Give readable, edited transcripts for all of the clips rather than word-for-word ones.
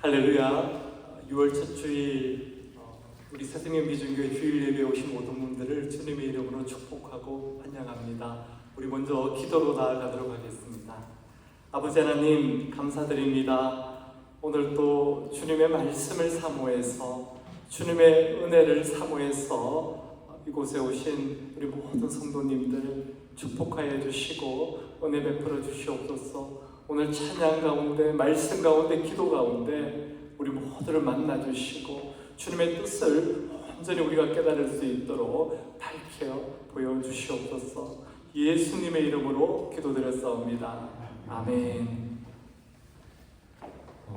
할렐루야. 6월 첫 주일 우리 새생명 비전교회 주일 예배에 오신 모든 분들을 주님의 이름으로 축복하고 환영합니다. 우리 먼저 기도로 나아가도록 하겠습니다. 아버지 하나님 감사드립니다. 오늘 또 주님의 말씀을 사모해서 주님의 은혜를 사모해서 이곳에 오신 우리 모든 성도님들 축복하여 주시고 은혜 베풀어 주시옵소서. 오늘 찬양 가운데, 말씀 가운데, 기도 가운데 우리 모두를 만나 주시고 주님의 뜻을 온전히 우리가 깨달을 수 있도록 밝혀 보여주시옵소서. 예수님의 이름으로 기도드렸사옵니다. 아멘.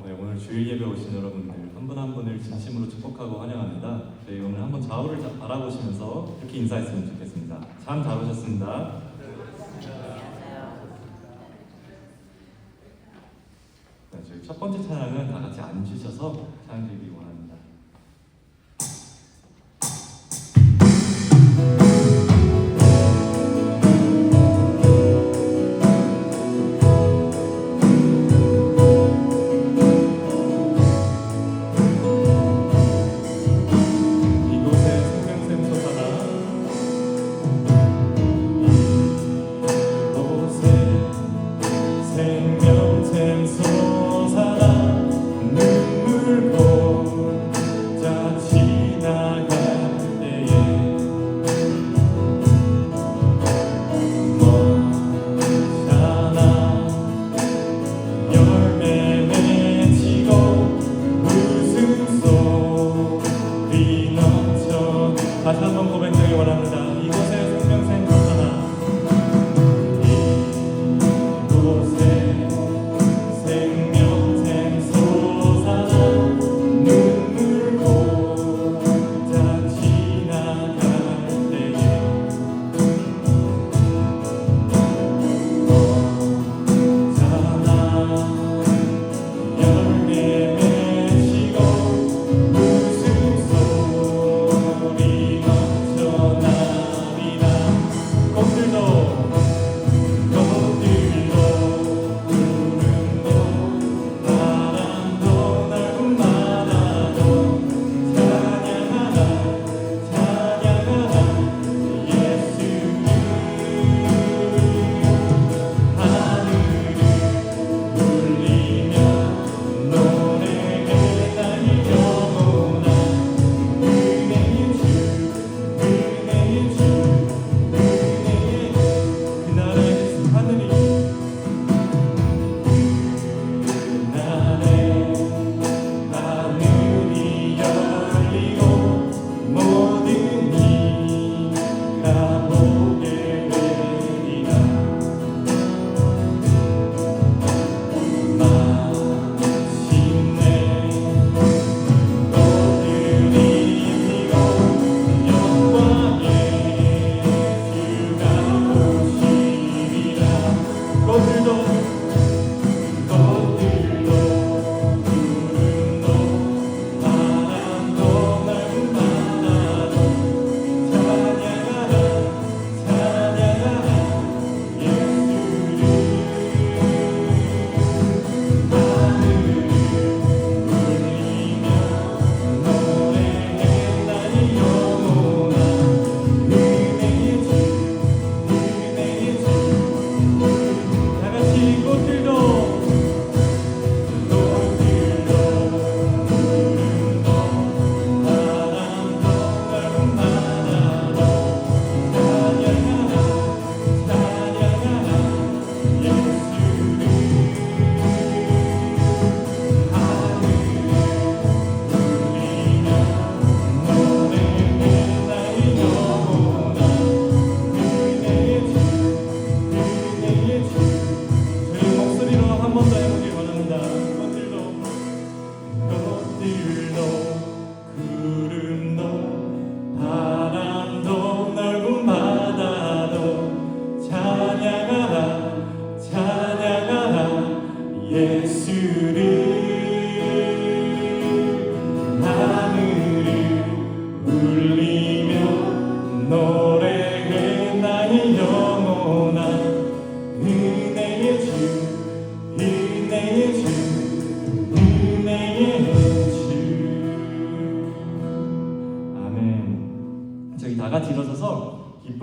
네, 오늘 주일 예배 오신 여러분들 한 분 한 분을 진심으로 축복하고 환영합니다. 저희 오늘 한번 좌우를 바라보시면서 이렇게 인사했으면 좋겠습니다. 참 잘 오셨습니다. 네, 저희 첫 번째 찬양은 다 같이 앉으셔서 찬양 드리기 원합니다. 다시 한번 고백드리기 원합니다. 이곳에 생명샘 솟아나, 이곳에 생명샘 솟아나 눈물 고자 지나갈 때에 언제나 열매 맺히고 웃음소리 저희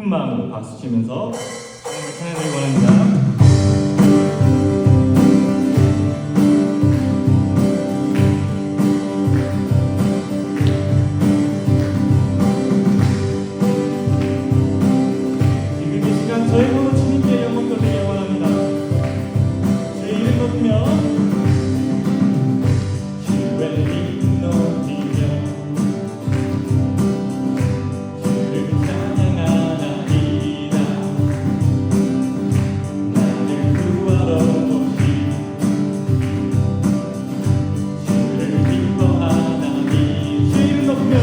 큰 마음으로 박수 치면서 찬양을 원합니다. 저희 모두 주님께 영광 돌리기 원합니다. 제 이름 높이며 주의 이름 높이며 주를 찬양하나이다. 나를 구하러 오신 주를 기뻐하나니 주의 이름 높이며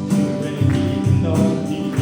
주의 이름 높이며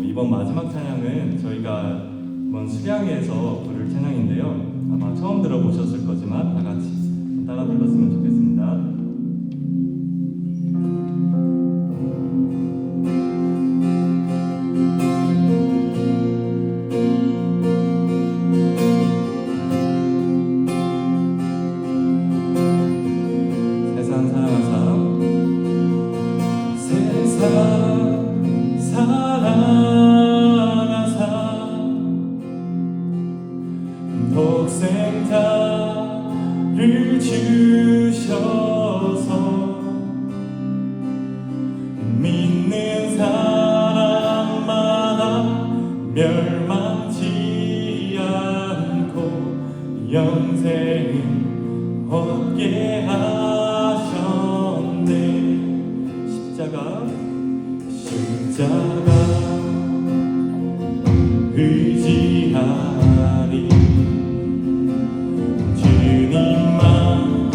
이번 마지막 찬양은 저희가 이번 수양회에서 부를 찬양인데요. 아마 처음 들어보셨을 거지만 다 같이 따라 불렀으면 좋겠습니다. 세상 사랑하사 멸망치 않고 영생을 얻게 하셨네. 십자가 의지하리. 주님만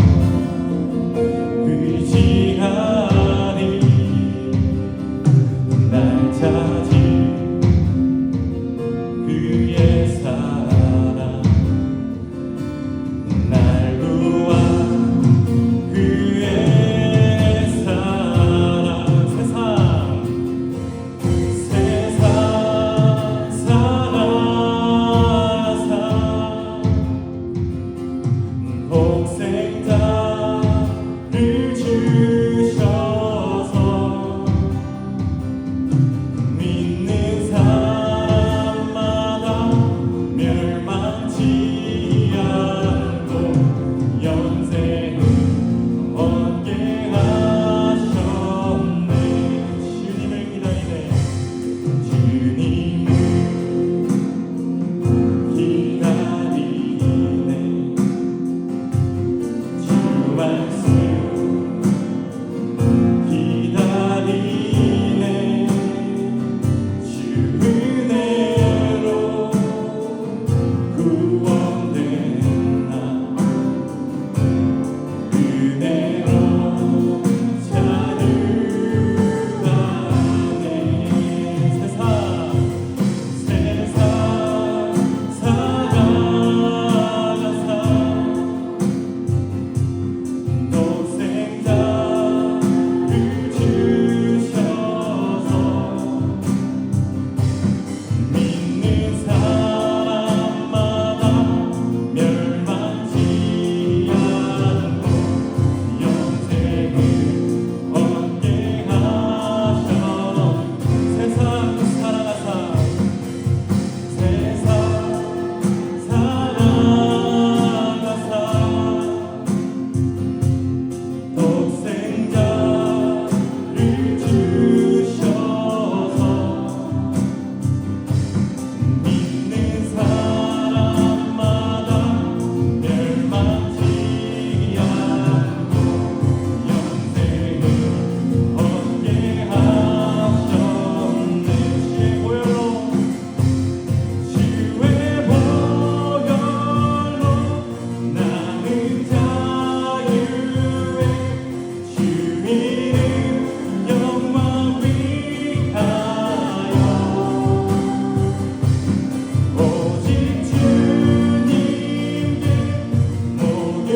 의지하리. 날 찾은 그의 사랑, 날 구한 그의 사랑. 세상 살아서 독생자를 주셔서 믿는 사람마다 멸망치 않고 영생을 얻게 하셨네. 주님을 기다리네. 주님을 기다리네. 주 말씀 기다리네. 주 은혜로 구원된 나, 은혜로 자유하네. 세상 살아가사 독생자를 주셔서 믿는 사람마다 멸망치 않고 영생을 얻게 하셔. 세상 살아가사 독생자를 주셔서 믿는 사람마다 멸망치 않고 영생을 얻게 하셨네. 주의 보혈로 나는 자유해. 주 이름 영광 위하여 오직 주님께 모두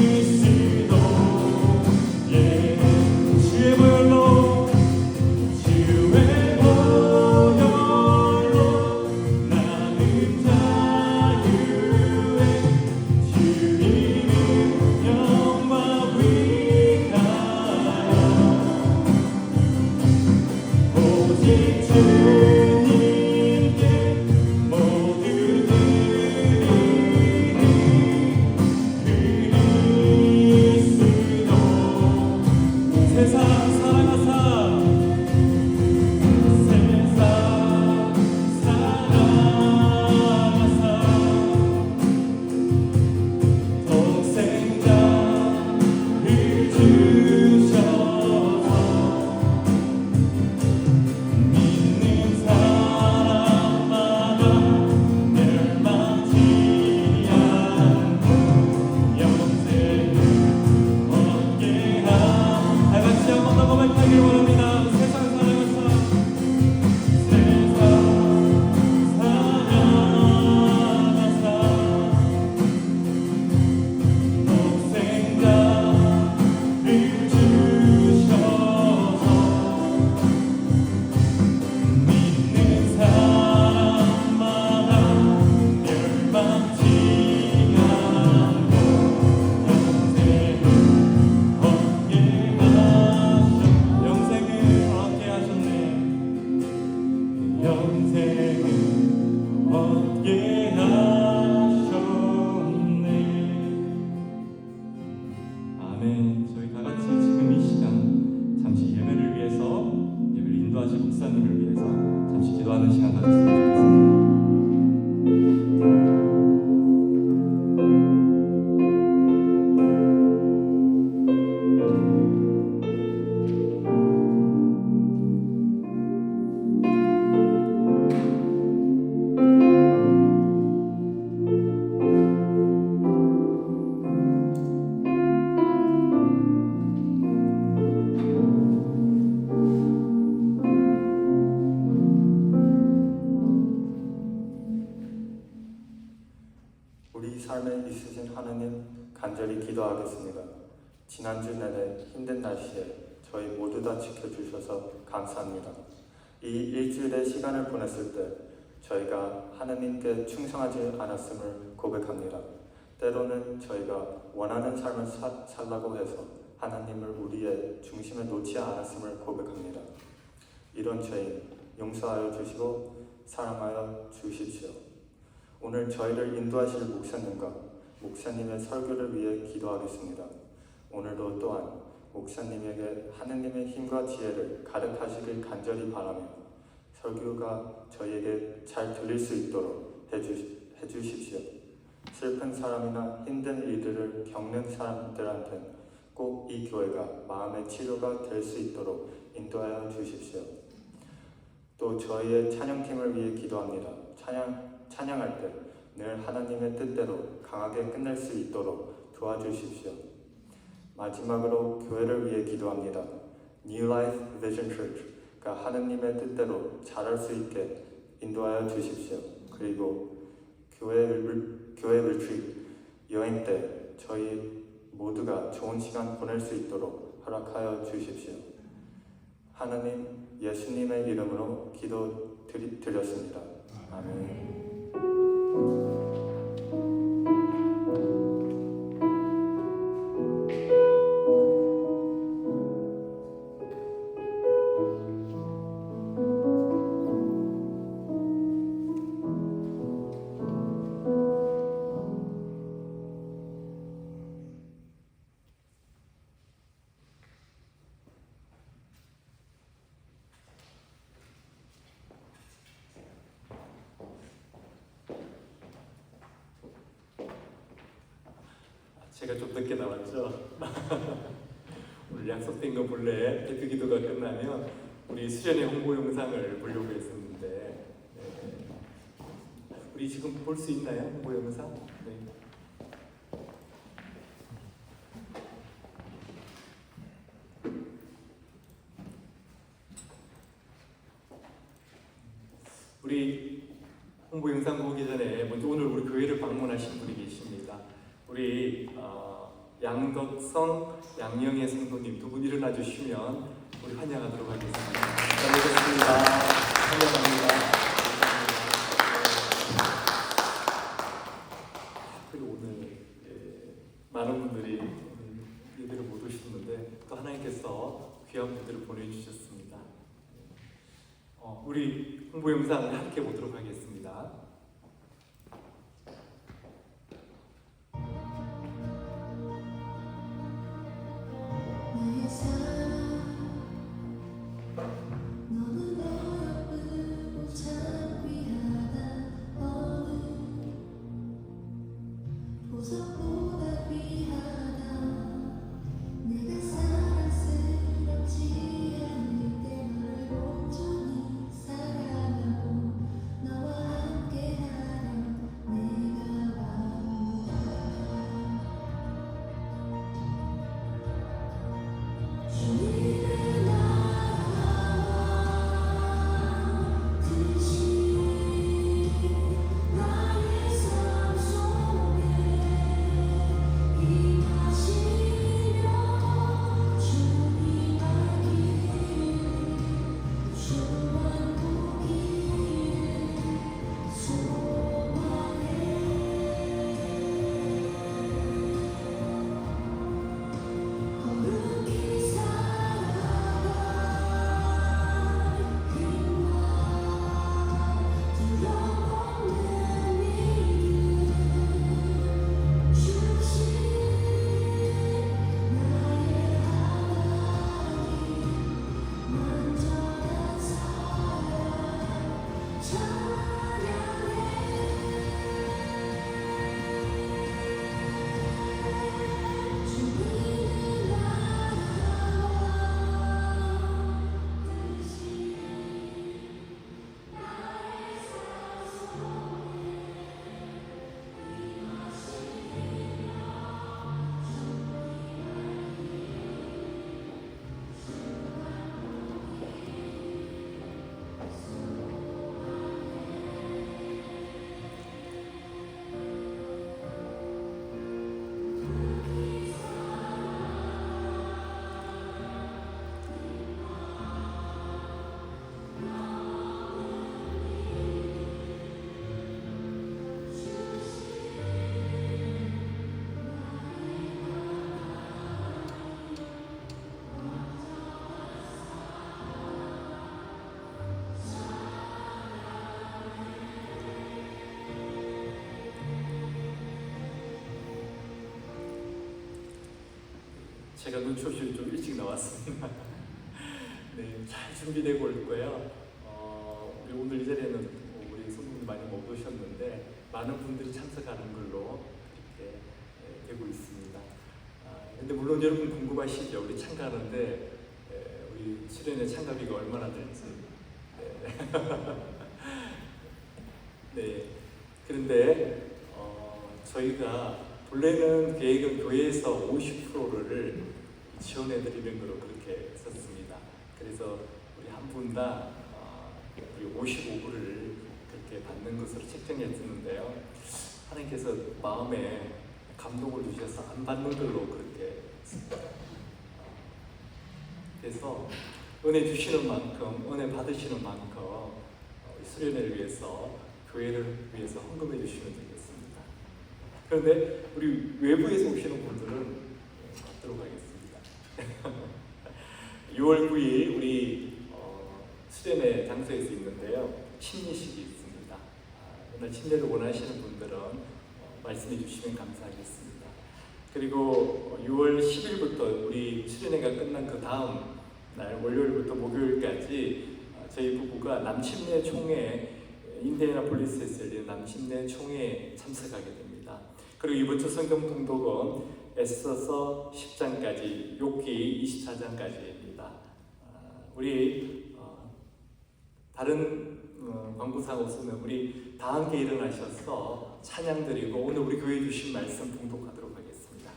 그리스도 예수. 주의 보혈로 나는 자유해. 주 이름 영광 위하여 오직 주님께 모두 드리는 그리스도. 세상 살아가사 독생자를 주셔서 믿는 인도하실 목사님을 위해서 잠시 기도하는 시간 가졌으면 좋겠습니다. 우리 삶에 있으신 하나님 간절히 기도하겠습니다. 지난주 내내 힘든 날씨에 저희 모두 다 지켜주셔서 감사합니다. 이 일주일의 시간을 보냈을 때 저희가 하나님께 충성하지 않았음을 고백합니다. 때로는 저희가 원하는 삶을 살라고 해서 하나님을 우리의 중심에 놓지 않았음을 고백합니다. 이런 죄인 용서하여 주시고 사랑하여 주십시오. 오늘 저희를 인도하실 목사님의 설교를 위해 기도하겠습니다. 오늘도 또한 목사님에게 하느님의 힘과 지혜를 가득하시길 간절히 바라며 설교가 저희에게 잘 들릴 수 있도록 해주십시오. 슬픈 사람이나 힘든 일들을 겪는 사람들한테는 꼭 이 교회가 마음의 치료가 될 수 있도록 인도하여 주십시오. 또 저희의 찬양팀을 위해 기도합니다. 찬양할 때 늘 하나님의 뜻대로 강하게 끝낼 수 있도록 도와주십시오. 마지막으로 교회를 위해 기도합니다. New Life Vision Church가 하나님의 뜻대로 잘할 수 있게 인도하여 주십시오. 그리고 교회 리트리트 여행 때 저희 모두가 좋은 시간 보낼 수 있도록 허락하여 주십시오. 하나님, 예수님의 이름으로 기도 드렸습니다. 아멘. 제가 좀 늦게 나왔죠? 오늘 약속된 거 본래 대표 기도가 끝나면 우리 수련회 홍보 영상을 보려고 했었는데 우리 지금 볼 수 있나요? 홍보 영상? 네. 우리 홍보 영상 보기 전에 먼저 오늘 우리 교회를 방문하신 분이 계십니다. 우리 양덕성, 양영애 성도님 두 분 일어나 주시면 우리 환영하도록 하겠습니다. 반갑습니다. 환영합니다. 그리고 오늘 많은 분들이 예배를 못 오셨는데 또 하나님께서 귀한 분들을 보내주셨습니다. 우리 홍보 영상을 함께 보도록 하겠습니다. 사랑하고 너와 함께 제가 눈치 없이 좀 일찍 나왔습니다. 네, 잘 준비되고 올 거예요. 우리 오늘 이 자리에는 우리 손님들 많이 못 오셨는데 많은 분들이 참석하는 걸로 이렇게 되고 있습니다. 근데 물론 여러분 궁금하시죠? 우리 참가하는데 우리 수련회 참가비가 얼마나 될지. 네. 그런데 저희가 본래는 계획은 교회에서 50%를 지원해 드리는 걸로 그렇게 썼습니다. 그래서 우리 한 분당 우리 55불을 그렇게 받는 것으로 책정했었는데요. 하나님께서 마음에 감동을 주셔서 안 받는 걸로 그렇게 했습니다. 그래서 은혜 주시는 만큼, 은혜 받으시는 만큼 수련회를 위해서, 교회를 위해서 헌금해 주시면 되겠습니다. 그런데 우리 외부에서 오시는 분들은 받도록 하겠습니다. 6월 9일 우리 수련회 장소에서 있는데요. 침례식이 있습니다. 오늘 침례를 원하시는 분들은 말씀해 주시면 감사하겠습니다. 그리고 6월 10일부터 우리 수련회가 끝난 그 다음 날 월요일부터 목요일까지 저희 부부가 남침례 총회, 인디애나폴리스에서 열리는 남침례 총회에 참석하게 됩니다. 그리고 이번 주 성경 통독은 에스더서 10장까지, 욥기 24장까지입니다. 우리 다른 광고상 없으면 우리 다 함께 일어나셔서 찬양 드리고 오늘 우리 교회 주신 말씀 봉독하도록 하겠습니다.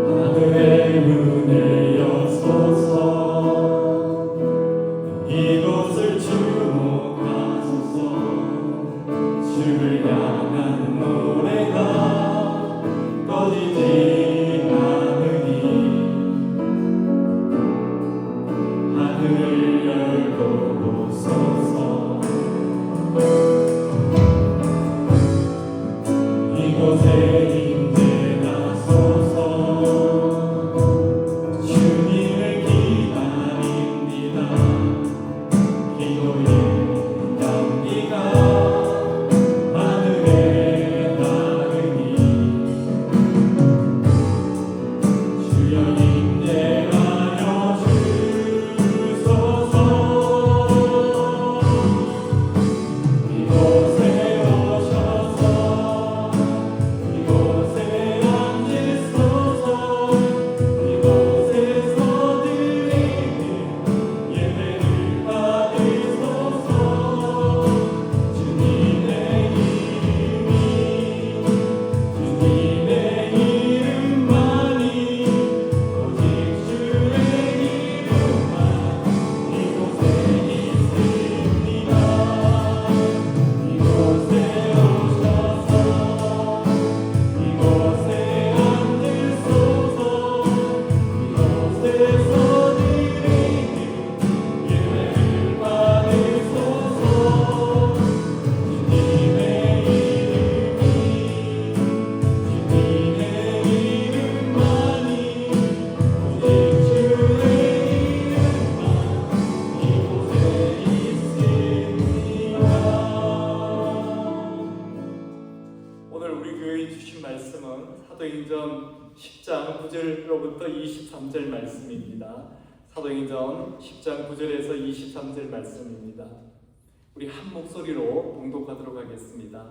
하늘의 문을 여소서 이곳을 주목하소서 주를 향한 노래가 꺼지지 않으니 하늘을 열고 오소서 이곳에 사도행전 10장 9절로부터 23절 말씀입니다. 사도행전 10장 9절에서 23절 말씀입니다. 우리 한 목소리로 봉독하도록 하겠습니다.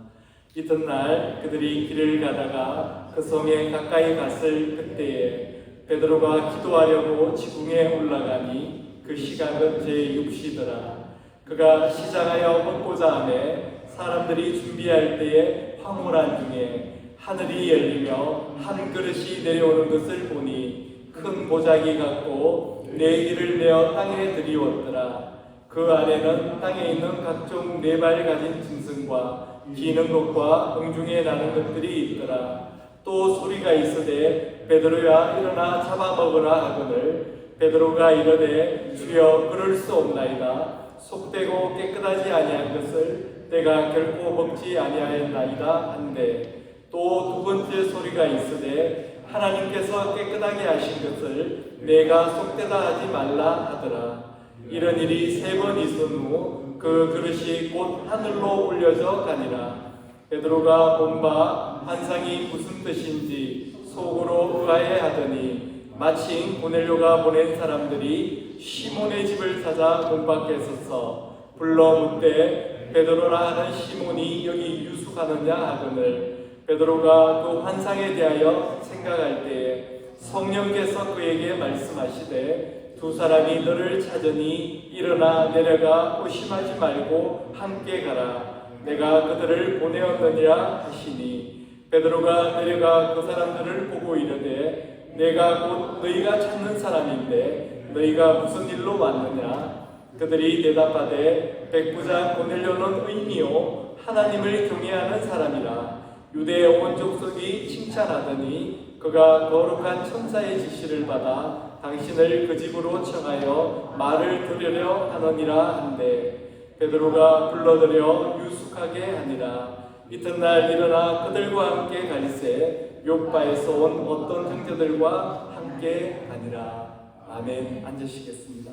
이튿날 그들이 길을 가다가 그 성에 가까이 갔을 그때에 베드로가 기도하려고 지붕에 올라가니 그 시각은 제6시더라. 그가 시장하여 먹고자 하매 사람들이 준비할 때에 황홀한 중에 하늘이 열리며 한 그릇이 내려오는 것을 보니 큰 보자기 같고 네 개를 내어 땅에 들이웠더라. 그 안에는 땅에 있는 각종 네 발 가진 짐승과 기는 것과 공중에 나는 것들이 있더라. 또 소리가 있으되 베드로야 일어나 잡아먹으라 하거늘 베드로가 이르되 주여 그럴 수 없나이다. 속되고 깨끗하지 아니한 것을 내가 결코 먹지 아니하였나이다 한데 또 두 번째 소리가 있으되 하나님께서 깨끗하게 하신 것을 내가 속되다 하지 말라 하더라. 이런 일이 3번 있은 후 그 그릇이 곧 하늘로 올려져 가니라. 베드로가 본 바 환상이 무슨 뜻인지 속으로 의아해 하더니 마침 고넬료가 보낸 사람들이 시몬의 집을 찾아 문 밖에 서서 불러 묻되 베드로라 하는 시몬이 여기 유숙하느냐 하거늘 베드로가 그 환상에 대하여 생각할 때에 성령께서 그에게 말씀하시되 두 사람이 너를 찾으니 일어나 내려가 의심하지 말고 함께 가라. 내가 그들을 보내었느니라 하시니 베드로가 내려가 그 사람들을 보고 이르되 내가 곧 너희가 찾는 사람인데 너희가 무슨 일로 왔느냐. 그들이 대답하되 백부장 고넬료는 의인이요 하나님을 경외하는 사람이라. 유대 온 족속이 칭찬하더니 그가 거룩한 천사의 지시를 받아 당신을 그 집으로 청하여 말을 들으려 하느니라 한데 베드로가 불러들여 유숙하게 하니라. 이튿날 일어나 그들과 함께 갈새 욥바에서 온 어떤 형제들과 함께 가니라. 아멘. 앉으시겠습니다.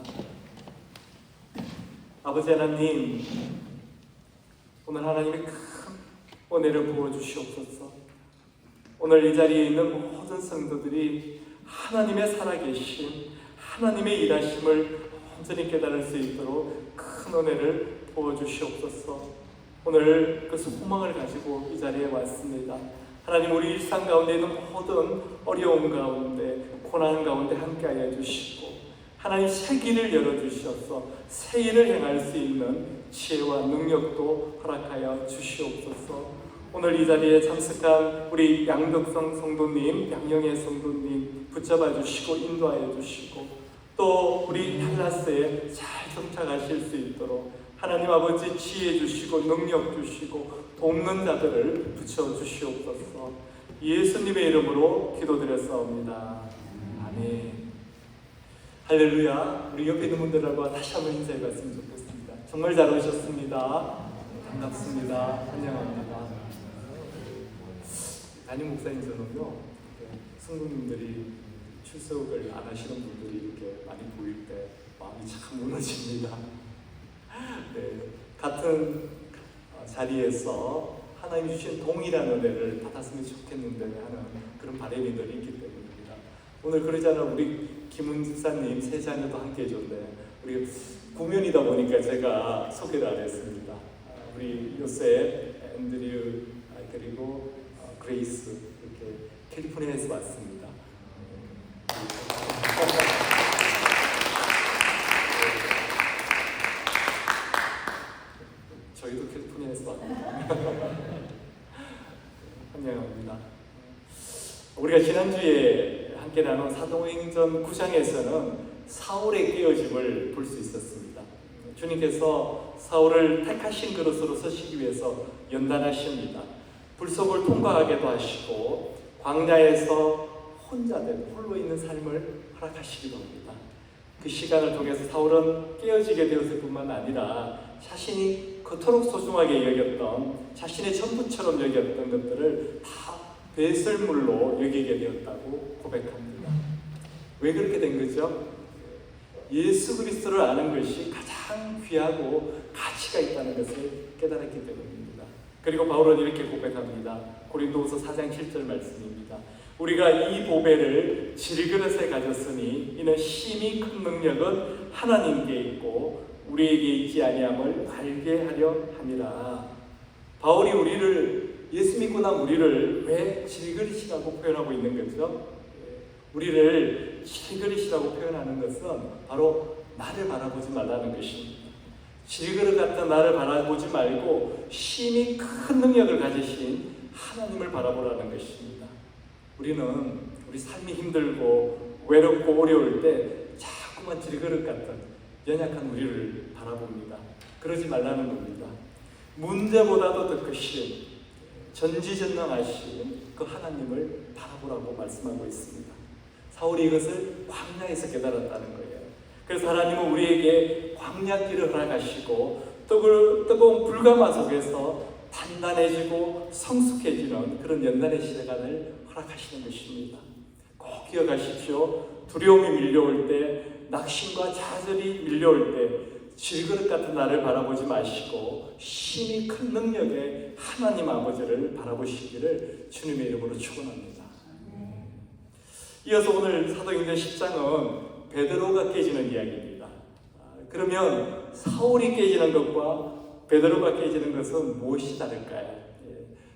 아버지 하나님, 오늘 하나님의 큰 은혜를 부어주시옵소서. 오늘 이 자리에 있는 모든 성도들이 하나님의 살아계심, 하나님의 일하심을 온전히 깨달을 수 있도록 큰 은혜를 부어주시옵소서. 오늘 그 소망을 가지고 이 자리에 왔습니다. 하나님, 우리 일상 가운데 있는 모든 어려움 가운데, 고난 가운데 함께하여 주시고 하나님 새 길을 열어주셔서 새 일을 행할 수 있는 지혜와 능력도 허락하여 주시옵소서. 오늘 이 자리에 참석한 우리 양덕성 성도님, 양영애 성도님 붙잡아 주시고 인도하여 주시고 또 우리 달라스에 잘 정착하실 수 있도록 하나님 아버지 지혜 주시고 능력 주시고 돕는 자들을 붙여 주시옵소서. 예수님의 이름으로 기도드렸사옵니다. 아멘. 할렐루야. 우리 옆에 있는 분들과 다시 한번 인사해 봤으면 좋겠습니다. 정말 잘 오셨습니다. 반갑습니다. 환영합니다. 담임 목사님들은요, 성도님들이 출석을 안 하시는 분들이 이렇게 많이 보일 때 마음이 참 무너집니다. 네, 같은 자리에서 하나님 주신 동일한 은혜를 받았으면 좋겠는데 하는 그런 바람이 늘 있기 때문입니다. 오늘 그러잖아 우리 김은 집사님 세 자녀도 함께 해줬네. 우리 구면이다 보니까 제가 소개를 안 했습니다. 우리 요셉, 앤드류 그리고 그레이스 이렇게 캘리포니아에서 왔습니다. 저희도 캘리포니아에서 왔습니다. 환영합니다. 우리가 지난주에 함께 나눈 사도행전 9장에서는 사울의 깨어짐을 볼 수 있었습니다. 주님께서 사울을 택하신 그릇으로 서시기 위해서 연단하십니다. 불속을 통과하게도 하시고 광야에서 혼자 된 홀로 있는 삶을 허락하시기도 합니다. 그 시간을 통해서 사울은 깨어지게 되었을 뿐만 아니라 자신이 그토록 소중하게 여겼던 자신의 전부처럼 여겼던 것들을 다 배설물로 여기게 되었다고 고백합니다. 왜 그렇게 된 거죠? 예수 그리스도를 아는 것이 가장 귀하고 가치가 있다는 것을 깨달았기 때문입니다. 그리고 바울은 이렇게 고백합니다. 고린도후서 4장 7절 말씀입니다. 우리가 이 보배를 질그릇에 가졌으니 이는 심히 큰 능력은 하나님께 있고 우리에게 있지 아니함을 알게 하려 함이라. 바울이 우리를 예수 믿고 난 우리를 왜 질그릇이라고 표현하고 있는 거죠? 우리를 질그릇이라고 표현하는 것은 바로 나를 바라보지 말라는 것입니다. 질그릇 같은 나를 바라보지 말고 심히 큰 능력을 가지신 하나님을 바라보라는 것입니다. 우리는 우리 삶이 힘들고 외롭고 어려울 때 자꾸만 질그릇 같은 연약한 우리를 바라봅니다. 그러지 말라는 겁니다. 문제보다도 더 크신 전지전능하신 그 하나님을 바라보라고 말씀하고 있습니다. 사울이 이것을 광야에서 깨달았다는 거예요. 그래서 하나님은 우리에게 광야길을 허락하시고 뜨거운 불가마 속에서 단단해지고 성숙해지는 그런 연단의 시간을 허락하시는 것입니다. 꼭 기억하십시오. 두려움이 밀려올 때 낙심과 좌절이 밀려올 때 질그릇 같은 나를 바라보지 마시고 심히 큰 능력의 하나님 아버지를 바라보시기를 주님의 이름으로 축원합니다. 이어서 오늘 사도행전 10장은 베드로가 깨지는 이야기입니다. 그러면 사울이 깨지는 것과 베드로가 깨지는 것은 무엇이 다를까요?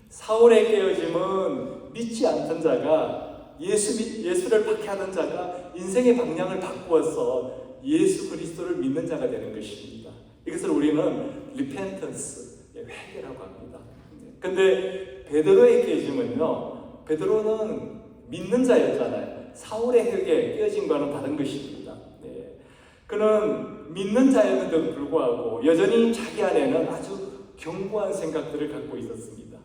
사울의 깨어짐은 믿지 않던 자가 예수를 박해하던 자가 인생의 방향을 바꾸어서 예수 그리스도를 믿는 자가 되는 것입니다. 이것을 우리는 repentance, 회개라고 합니다. 근데 베드로의 깨짐은요, 베드로는 믿는 자였잖아요. 사울의 회개, 깨어짐과는 다른 것입니다. 그는 믿는 자였는데도 불구하고 여전히 자기 안에는 아주 견고한 생각들을 갖고 있었습니다.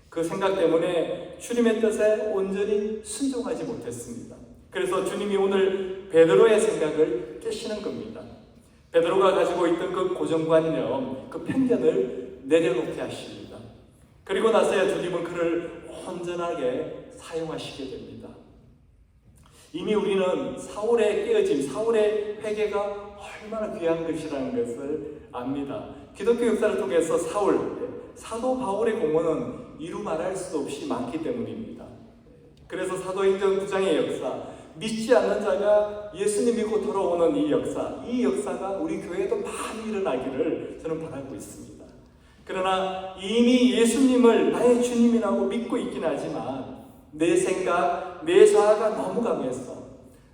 그 생각 때문에 주님의 뜻에 온전히 순종하지 못했습니다. 그래서 주님이 오늘 베드로의 생각을 깨시는 겁니다. 베드로가 가지고 있던 그 고정관념, 그 편견을 내려놓게 하십니다. 그리고 나서야 주님은 그를 온전하게 사용하시게 됩니다. 이미 우리는 사울의 깨어짐, 사울의 회개가 얼마나 귀한 것이라는 것을 압니다. 기독교 역사를 통해서 사도 바울의 공헌은 이루 말할 수 없이 많기 때문입니다. 그래서 사도행전 9장의 역사, 믿지 않는 자가 예수님 믿고 돌아오는 이 역사가 우리 교회에도 많이 일어나기를 저는 바라고 있습니다. 그러나 이미 예수님을 나의 주님이라고 믿고 있긴 하지만 내 생각, 내 자아가 너무 강해서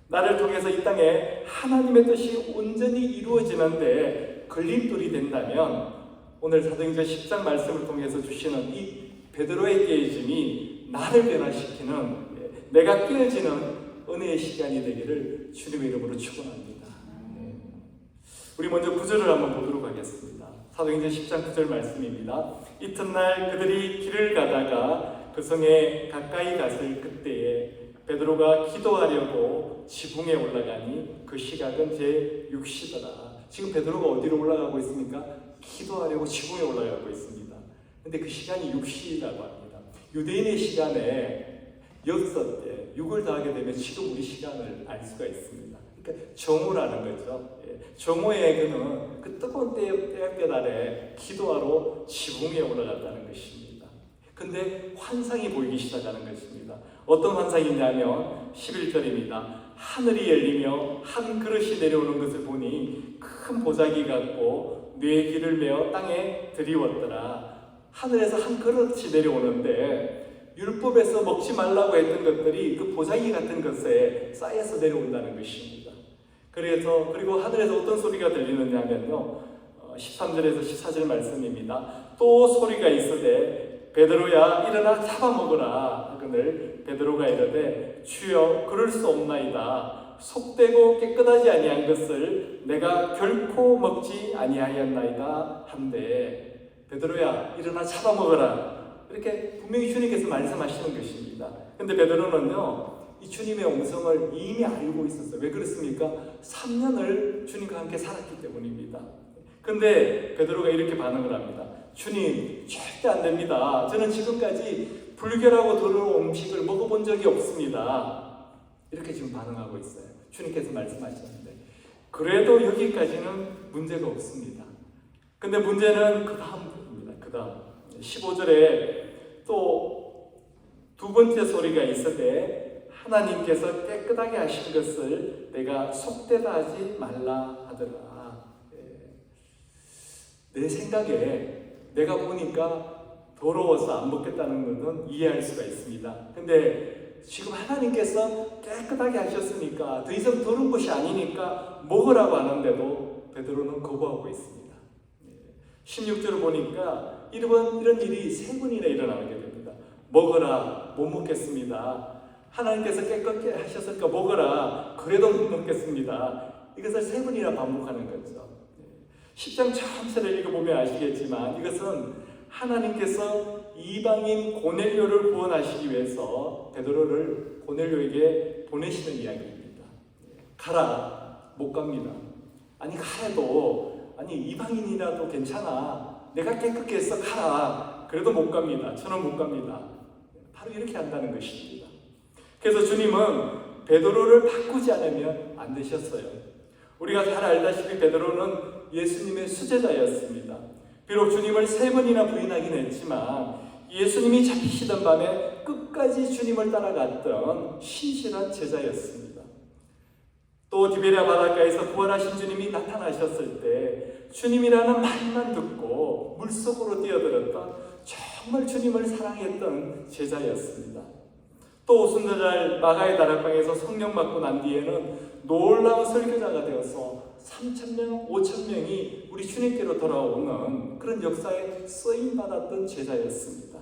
나를 통해서 이 땅에 하나님의 뜻이 온전히 이루어지는데 걸림돌이 된다면 오늘 사도행전 10장 말씀을 통해서 주시는 이 베드로의 깨어짐이 나를 변화시키는, 내가 깨어지는 은혜의 시간이 되기를 주님의 이름으로 축원합니다. 우리 먼저 9절을 한번 보도록 하겠습니다. 사도행전 10장 9절 말씀입니다. 이튿날 그들이 길을 가다가 그 성에 가까이 갔을 그때에 베드로가 기도하려고 지붕에 올라가니 그 시각은 제6시더라. 지금 베드로가 어디로 올라가고 있습니까? 기도하려고 지붕에 올라가고 있습니다. 근데 그 시간이 6시라고 합니다. 유대인의 시간에 역서 때 6을 더하게 되면 지금 우리 시간을 알 수가 있습니다. 그러니까 정오라는 거죠. 정오에 그는 그 뜨거운 때볕 아래 기도하러 지붕에 올라갔다는 것입니다. 근데 환상이 보이기 시작하는 것입니다. 어떤 환상이냐면 11절입니다. 하늘이 열리며 한 그릇이 내려오는 것을 보니 큰 보자기 같고 네 길을 메어 땅에 들이웠더라. 하늘에서 한 그릇이 내려오는데 율법에서 먹지 말라고 했던 것들이 그 보자기 같은 것에 쌓여서 내려온다는 것입니다. 그리고 하늘에서 어떤 소리가 들리느냐 하면요, 13절에서 14절 말씀입니다. 또 소리가 있으되 베드로야 일어나 잡아먹으라 하거늘 베드로가 이르되 주여 그럴 수 없나이다. 속되고 깨끗하지 아니한 것을 내가 결코 먹지 아니하였나이다 한데 베드로야 일어나 잡아먹어라. 이렇게 분명히 주님께서 말씀하시는 것입니다. 근데 베드로는요, 이 주님의 음성을 이미 알고 있었어요. 왜 그렇습니까? 3년을 주님과 함께 살았기 때문입니다. 근데 베드로가 이렇게 반응을 합니다. 주님, 절대 안 됩니다. 저는 지금까지 불결하고 더러운 음식을 먹어본 적이 없습니다. 이렇게 지금 반응하고 있어요. 주님께서 말씀하시는데 그래도 여기까지는 문제가 없습니다. 근데 문제는 그 다음입니다. 그 다음 15절에 또 두 번째 소리가 있으되 하나님께서 깨끗하게 하신 것을 내가 속되다 하지 말라 하더라. 내 생각에 내가 보니까 더러워서 안 먹겠다는 것은 이해할 수가 있습니다. 근데 지금 하나님께서 깨끗하게 하셨으니까 더 이상 더러운 것이 아니니까 먹으라고 하는데도 베드로는 거부하고 있습니다. 16절을 보니까 이런 일이 3번이나 일어나게 됩니다. 먹어라, 못 먹겠습니다. 하나님께서 깨끗게 하셨으니까 먹어라, 그래도 못 먹겠습니다. 이것을 3번이나 반복하는 거죠. 10장 전체를 읽어보면 아시겠지만 이것은 하나님께서 이방인 고넬료를 구원하시기 위해서 베드로를 고넬료에게 보내시는 이야기입니다. 가라, 못 갑니다. 아니 가래도 이방인이라도 괜찮아. 내가 깨끗게 해서 가라. 그래도 못 갑니다. 저는 못 갑니다. 바로 이렇게 한다는 것입니다. 그래서 주님은 베드로를 바꾸지 않으면 안 되셨어요. 우리가 잘 알다시피 베드로는 예수님의 수제자였습니다. 비록 주님을 3번이나 부인하긴 했지만 예수님이 잡히시던 밤에 끝까지 주님을 따라갔던 신실한 제자였습니다. 또 디베랴 바닷가에서 부활하신 주님이 나타나셨을 때 주님이라는 말만 듣고 물속으로 뛰어들었던 정말 주님을 사랑했던 제자였습니다. 또 오순절날 마가의 다락방에서 성령 받고 난 뒤에는 놀라운 설교자가 되어서 3,000명, 5,000명이 우리 주님께로 돌아오는 그런 역사에 쓰임받았던 제자였습니다.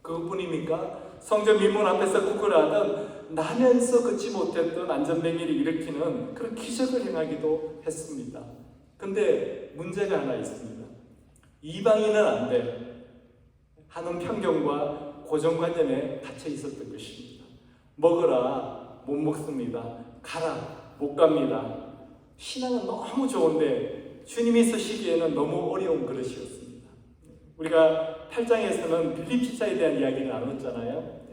그것뿐입니까? 성전 민문 앞에서 구걸하던 나면서 걷지 못했던 안전뱅이를 일으키는 그런 기적을 행하기도 했습니다. 근데 문제가 하나 있습니다. 이방인은 안 돼 하는 편견과 고정관념에 갇혀 있었던 것입니다. 먹으라, 못 먹습니다. 가라, 못 갑니다. 신앙은 너무 좋은데 주님이 쓰시기에는 너무 어려운 그릇이었습니다. 우리가 8장에서는 빌립 지사에 대한 이야기를 나눴잖아요.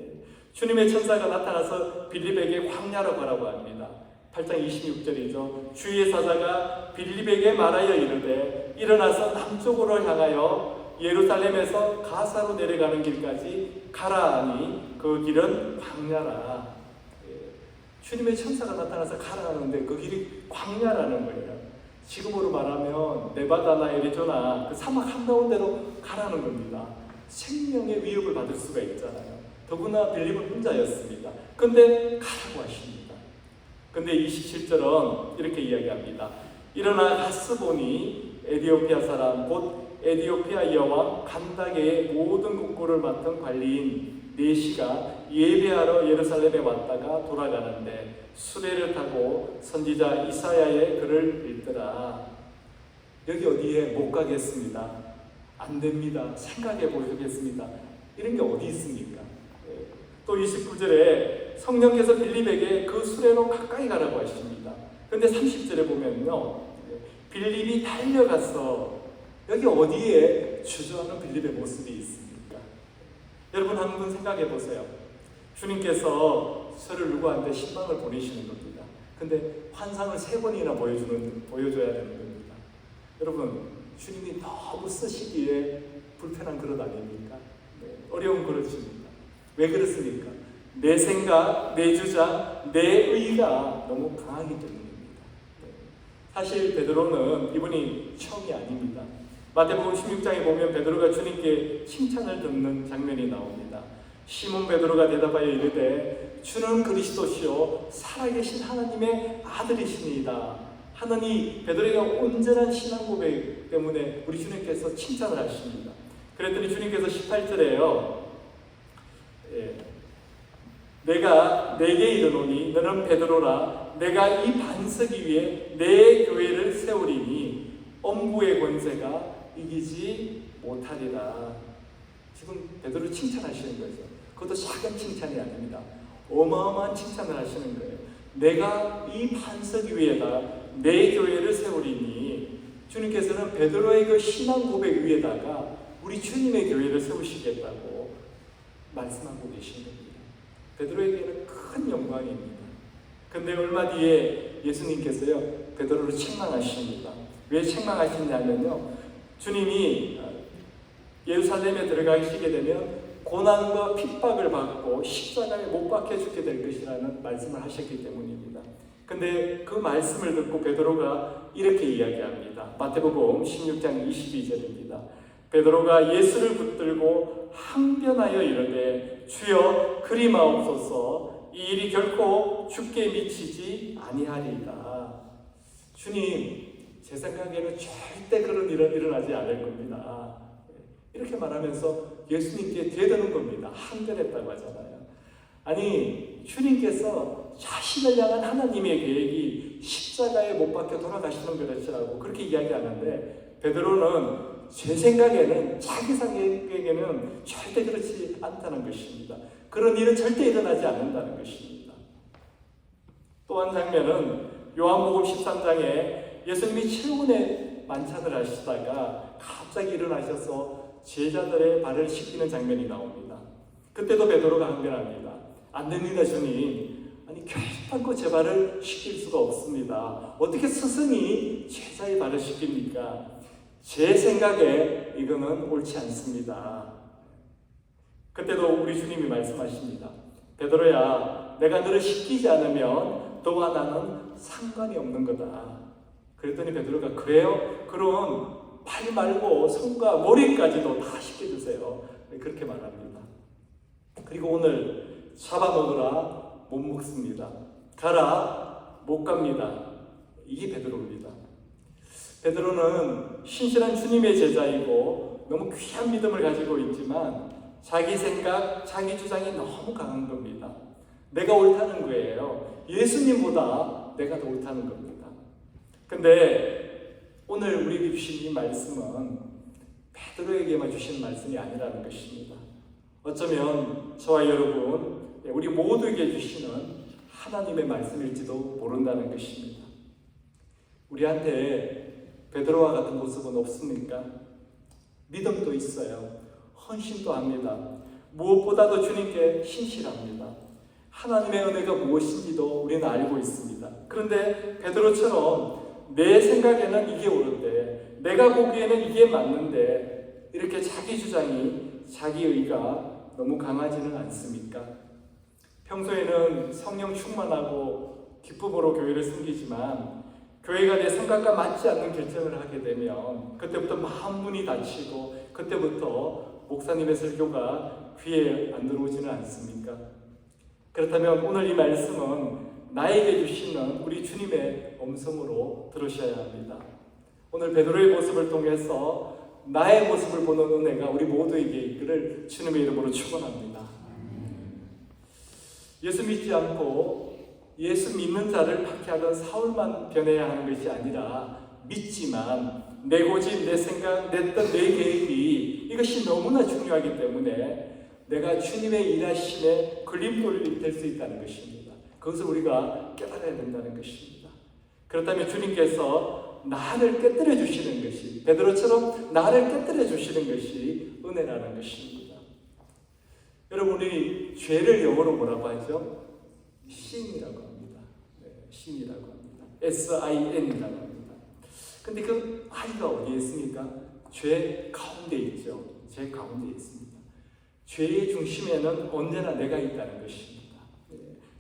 주님의 천사가 나타나서 빌립에게 광야로 가라고 합니다. 8장 26절이죠. 주의 사자가 빌립에게 말하여 이르되 일어나서 남쪽으로 향하여 예루살렘에서 가사로 내려가는 길까지 가라 하니 그 길은 광야라. 주님의 천사가 나타나서 가라 하는데 그 길이 광야라는 거예요. 지금으로 말하면 네바다나 애리조나 그 사막 한가운데로 가라는 겁니다. 생명의 위협을 받을 수가 있잖아요. 더구나 빌립은 혼자였습니다. 근데 가라고 하십니다. 근데 27절은 이렇게 이야기합니다. 일어나 가스 보니 에디오피아 사람 곧 에디오피아 여왕 간다게의 모든 국고를 맡은 관리인 네시가 예배하러 예루살렘에 왔다가 돌아가는데 수레를 타고 선지자 이사야의 글을 읽더라. 여기 어디에 못 가겠습니다. 안 됩니다. 생각해 보시겠습니다. 이런 게 어디 있습니까? 또 29절에 성령께서 빌립에게 그 수레로 가까이 가라고 하십니다. 그런데 30절에 보면요, 빌립이 달려가서 여기 어디에 주저하는 빌립의 모습이 있습니까? 여러분 한번 생각해 보세요. 주님께서 저를 누구한테 신방을 보내시는 겁니다. 근데 환상을 3번이나 보여줘야 되는 겁니다. 여러분, 주님이 너무 쓰시기에 불편한 그릇 아닙니까? 어려운 그릇입니다. 왜 그렇습니까? 내 생각, 내 주장, 내 의가 너무 강하기 때문입니다. 사실 베드로는 이분이 처음이 아닙니다. 마태복음 16장에 보면 베드로가 주님께 칭찬을 듣는 장면이 나옵니다. 시몬 베드로가 대답하여 이르되 주는 그리스도시요 살아계신 하나님의 아들이시니이다 하는 이 베드로의 온전한 신앙 고백 때문에 우리 주님께서 칭찬을 하십니다. 그랬더니 주님께서 18절에요, 내가 내게 이르노니 너는 베드로라. 내가 이 반석 위에 내 교회를 세우리니 엄부의 권세가 이기지 못하리라. 지금 베드로를 칭찬하시는 거죠. 그것도 작은 칭찬이 아닙니다. 어마어마한 칭찬을 하시는 거예요. 내가 이 반석 위에다 내 교회를 세우리니 주님께서는 베드로의 그 신앙 고백 위에다가 우리 주님의 교회를 세우시겠다고 말씀하고 계신 겁니다. 베드로에게는 큰 영광입니다. 근데 얼마 뒤에 예수님께서요, 베드로를 책망하십니다. 왜 책망하시냐면요, 주님이 예루살렘에 들어가시게 되면 고난과 핍박을 받고 십자가에 못 박혀 죽게 될 것이라는 말씀을 하셨기 때문입니다. 근데 그 말씀을 듣고 베드로가 이렇게 이야기합니다. 마태복음 16장 22절입니다. 베드로가 예수를 붙들고 항변하여 이르되 주여 그리 마옵소서, 이 일이 결코 죽게 미치지 아니하리이다. 주님, 제 생각에는 절대 그런 일은 일어나지 않을 겁니다. 이렇게 말하면서 예수님께 대드는 겁니다. 항변했다고 하잖아요. 아니, 주님께서 자신을 향한 하나님의 계획이 십자가에 못 박혀 돌아가시는 것이라고 그렇게 이야기하는데, 베드로는 제 생각에는, 자기 생각에는 절대 그렇지 않다는 것입니다. 그런 일은 절대 일어나지 않는다는 것입니다. 또 한 장면은 요한복음 13장에 예수님이 최후의 만찬을 하시다가 갑자기 일어나셔서 제자들의 발을 씻기는 장면이 나옵니다. 그때도 베드로가 항변합니다. 안 됩니다, 주님. 아니, 절대 결코 제 발을 씻길 수가 없습니다. 어떻게 스승이 제자의 발을 씻깁니까? 제 생각에 이거는 옳지 않습니다. 그때도 우리 주님이 말씀하십니다. 베드로야, 내가 너를 씻기지 않으면 너와 나는 상관이 없는 거다. 그랬더니 베드로가 그래요? 그럼 발 말고 손과 머리까지도 다 씻겨주세요. 그렇게 말합니다. 그리고 오늘 잡아먹으라 못 먹습니다. 가라 못 갑니다. 이게 베드로입니다. 베드로는 신실한 주님의 제자이고 너무 귀한 믿음을 가지고 있지만 자기 생각, 자기 주장이 너무 강한 겁니다. 내가 옳다는 거예요. 예수님보다 내가 더 옳다는 겁니다. 근데 오늘 우리에게 주신 이 말씀은 베드로에게만 주신 말씀이 아니라는 것입니다. 어쩌면 저와 여러분, 우리 모두에게 주시는 하나님의 말씀일지도 모른다는 것입니다. 우리한테 베드로와 같은 모습은 없습니까? 믿음도 있어요. 헌신도 합니다. 무엇보다도 주님께 신실합니다. 하나님의 은혜가 무엇인지도 우리는 알고 있습니다. 그런데 베드로처럼 내 생각에는 이게 옳은데, 내가 보기에는 이게 맞는데, 이렇게 자기 주장이, 자기 의가 너무 강하지는 않습니까? 평소에는 성령 충만하고 기쁨으로 교회를 섬기지만 교회가 내 생각과 맞지 않는 결정을 하게 되면 그때부터 마음 문이 닫히고 그때부터 목사님의 설교가 귀에 안 들어오지는 않습니까? 그렇다면 오늘 이 말씀은 나에게 주시는 우리 주님의 음성으로 들으셔야 합니다. 오늘 베드로의 모습을 통해서 나의 모습을 보는 은혜가 우리 모두에게 있기를 주님의 이름으로 축원합니다. 예수 믿지 않고 예수 믿는 자를 박해하던 사울만 변해야 하는 것이 아니라 믿지만 내 고집, 내 생각, 내 뜻, 내 계획이 이것이 너무나 중요하기 때문에 내가 주님의 일하심에 걸림돌이 될 수 있다는 것입니다. 그것을 우리가 깨달아야 된다는 것입니다. 그렇다면 주님께서 나를 깨뜨려 주시는 것이, 베드로처럼 나를 깨뜨려 주시는 것이 은혜라는 것입니다. 여러분이 죄를 영어로 뭐라고 하죠? 신이라고 합니다. 네, 신이라고 합니다. SIN이라고 합니다. 근데 그 I가 어디에 있습니까? 죄 가운데 있죠. 죄 가운데 있습니다. 죄의 중심에는 언제나 내가 있다는 것입니다.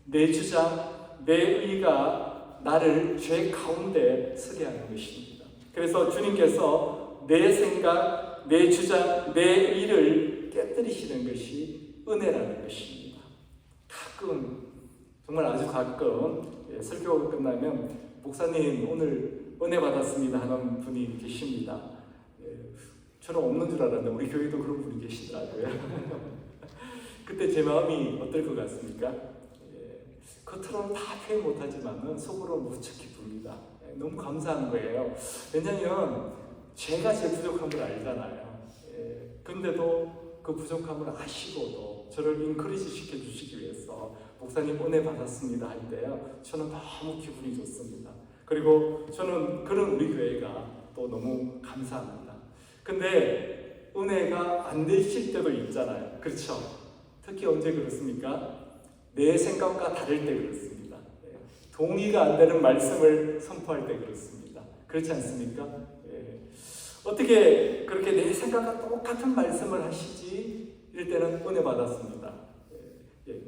내 주장, 내 의가 나를 죄 가운데 서게 하는 것입니다. 그래서 주님께서 내 생각, 내 주장, 내 의를 깨뜨리시는 것이 은혜라는 것입니다. 가끔, 정말 아주 가끔 설교가 끝나면 목사님 오늘 은혜 받았습니다 하는 분이 계십니다. 저는 없는 줄 알았는데 우리 교회도 그런 분이 계시더라고요. 그때 제 마음이 어떨 것 같습니까? 겉으로는 다 표현 못하지만 속으로 무척 기쁩니다. 너무 감사한 거예요. 왜냐하면 제가 제 부족함을 알잖아요. 근데도 그 부족함을 아시고도 저를 인커리지 시켜주시기 위해서 목사님 은혜 받았습니다 할 때요, 저는 너무 기분이 좋습니다. 그리고 저는 그런 우리 교회가 또 너무 감사합니다. 근데 은혜가 안 되실 때도 있잖아요. 그렇죠? 특히 언제 그렇습니까? 내 생각과 다를 때 그렇습니다. 동의가 안 되는 말씀을 선포할 때 그렇습니다. 그렇지 않습니까? 어떻게 그렇게 내 생각과 똑같은 말씀을 하시지? 이럴 때는 은혜 받았습니다.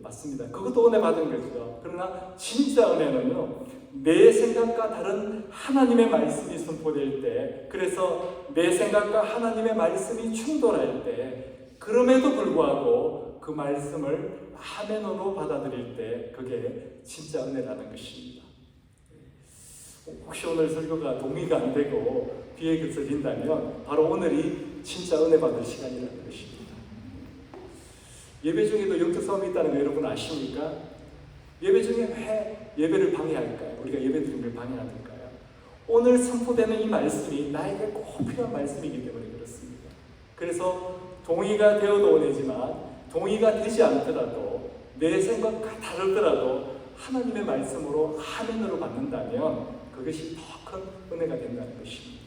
맞습니다. 그것도 은혜 받은 거죠. 그러나 진짜 은혜는요, 내 생각과 다른 하나님의 말씀이 선포될 때, 그래서 내 생각과 하나님의 말씀이 충돌할 때, 그럼에도 불구하고 그 말씀을 아멘으로 받아들일 때, 그게 진짜 은혜라는 것입니다. 혹시 오늘 설교가 동의가 안 되고 비애그쳐진다면 바로 오늘이 진짜 은혜 받을 시간이라는 것입니다. 예배 중에도 영적 싸움이 있다는 거 여러분 아십니까? 예배 중에 왜 예배를 방해할까요? 우리가 예배 드리는 걸 방해하니까요. 오늘 선포되는 이 말씀이 나에게 꼭 필요한 말씀이기 때문에 그렇습니다. 그래서 동의가 되어도 은혜지만 동의가 되지 않더라도 내 생각과 다르더라도 하나님의 말씀으로 아멘으로 받는다면 그것이 더 큰 은혜가 된다는 것입니다.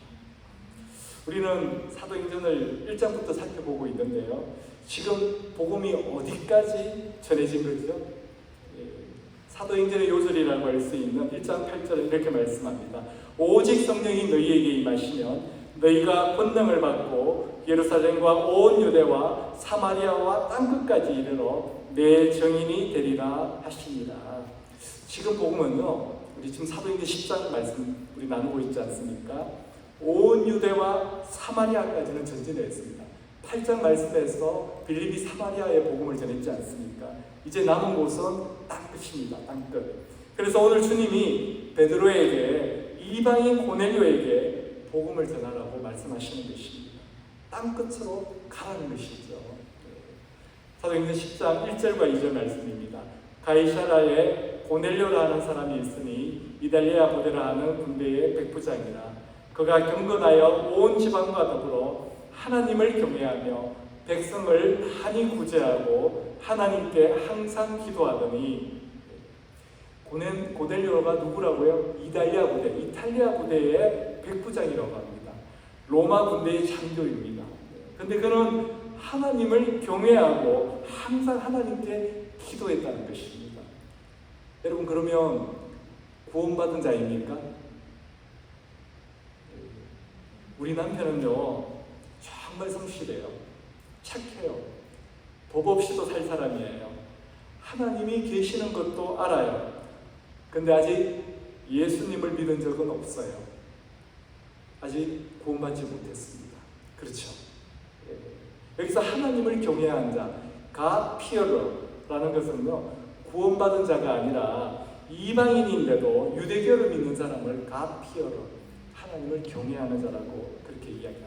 우리는 사도행전을 1장부터 살펴보고 있는데요. 지금 복음이 어디까지 전해진 거죠? 사도행전의 요절이라고 할 수 있는 1장 8절에 이렇게 말씀합니다. 오직 성령이 너희에게 임하시면 너희가 권능을 받고 예루살렘과 온 유대와 사마리아와 땅끝까지 이르러 내 증인이 되리라 하시니라. 지금 복음은요, 우리 지금 사도행전 10장 말씀 우리 나누고 있지 않습니까? 온 유대와 사마리아까지는 전진했습니다. 8장 말씀에서 빌립이 사마리아의 복음을 전했지 않습니까? 이제 남은 곳은 땅끝입니다. 땅끝. 그래서 오늘 주님이 베드로에게, 이방인 고넬료에게 복음을 전하라고 말씀하시는 것입니다. 땅끝으로 가라는 것이죠. 사도행전 10장 1절과 2절 말씀입니다. 가이사라에 고넬료라는 사람이 있으니 이달리아 부대라 하는 군대의 백부장이라. 그가 경건하여 온 지방과 더불어 하나님을 경외하며 백성을 한이 구제하고 하나님께 항상 기도하더니, 고넬료가 누구라고요? 이달리아 부대, 이탈리아 부대의 백부장이라고 합니다. 로마 군대의 장교입니다. 근데 그는 하나님을 경외하고 항상 하나님께 기도했다는 것입니다. 여러분, 그러면 구원받은 자입니까? 우리 남편은요, 정말 성실해요. 착해요. 법 없이도 살 사람이에요. 하나님이 계시는 것도 알아요. 근데 아직 예수님을 믿은 적은 없어요. 아직 구원받지 못했습니다. 그렇죠? 여기서 하나님을 경외한 자, 가 피어러라는 것은요, 구원받은 자가 아니라 이방인인데도 유대교를 믿는 사람을 가 피어러, 하나님을 경외하는 자라고 그렇게 이야기합니다.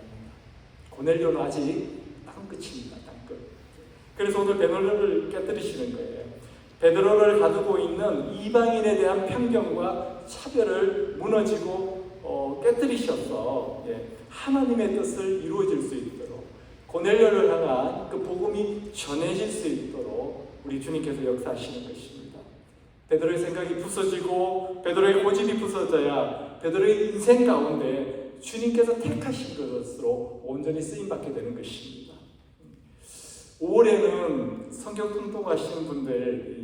고넬료는 아직 땅끝입니다. 땅끝. 그래서 오늘 베드로를 깨뜨리시는 거예요. 베드로를 가두고 있는 이방인에 대한 편견과 차별을 무너지고 깨뜨리셔서 하나님의 뜻을 이루어질 수 있도록, 고넬료를 향한 그 복음이 전해질 수 있도록 우리 주님께서 역사하시는 것입니다. 베드로의 생각이 부서지고 베드로의 고집이 부서져야 베드로의 인생 가운데 주님께서 택하신 것으로 온전히 쓰임받게 되는 것입니다. 5월에는 성경 통독하시는 분들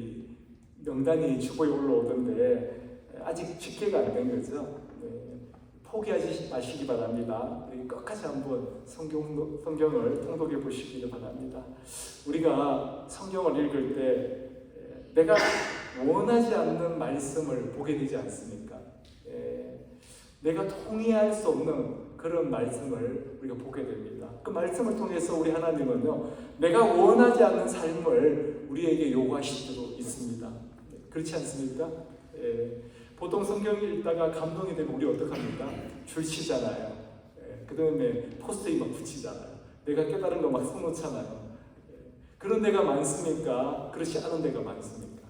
명단이 주보에 올라오던데 아직 집계가 안 된 거죠. 포기하지 마시기 바랍니다. 끝까지 한번 성경을 통독해 보시기를 바랍니다. 우리가 성경을 읽을 때 내가 원하지 않는 말씀을 보게 되지 않습니까? 내가 통해할 수 없는 그런 말씀을 우리가 보게 됩니다. 그 말씀을 통해서 우리 하나님은요, 내가 원하지 않는 삶을 우리에게 요구하실 수도 있습니다. 그렇지 않습니까? 보통 성경 읽다가 감동이 되면 우리 어떡합니까? 줄치잖아요. 그 다음에 포스트잇 막 붙이잖아요. 내가 깨달은 거 막 써놓잖아요. 그런 데가 많습니까? 그렇지 않은 데가 많습니까?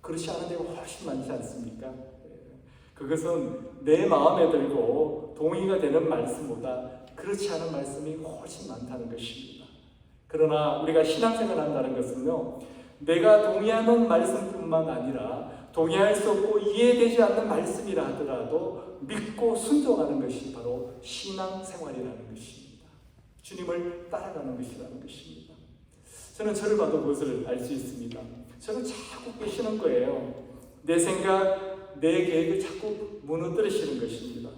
그렇지 않은 데가 훨씬 많지 않습니까? 그것은 내 마음에 들고 동의가 되는 말씀보다 그렇지 않은 말씀이 훨씬 많다는 것입니다. 그러나 우리가 신앙생활을 한다는 것은요, 내가 동의하는 말씀뿐만 아니라 동의할 수 없고 이해되지 않는 말씀이라 하더라도 믿고 순종하는 것이 바로 신앙생활이라는 것입니다. 주님을 따라가는 것이라는 것입니다. 저는 저를 봐도 그것을 알 수 있습니다. 저는 자꾸 깨시는 거예요. 내 생각, 내 계획을 자꾸 무너뜨리시는 것입니다.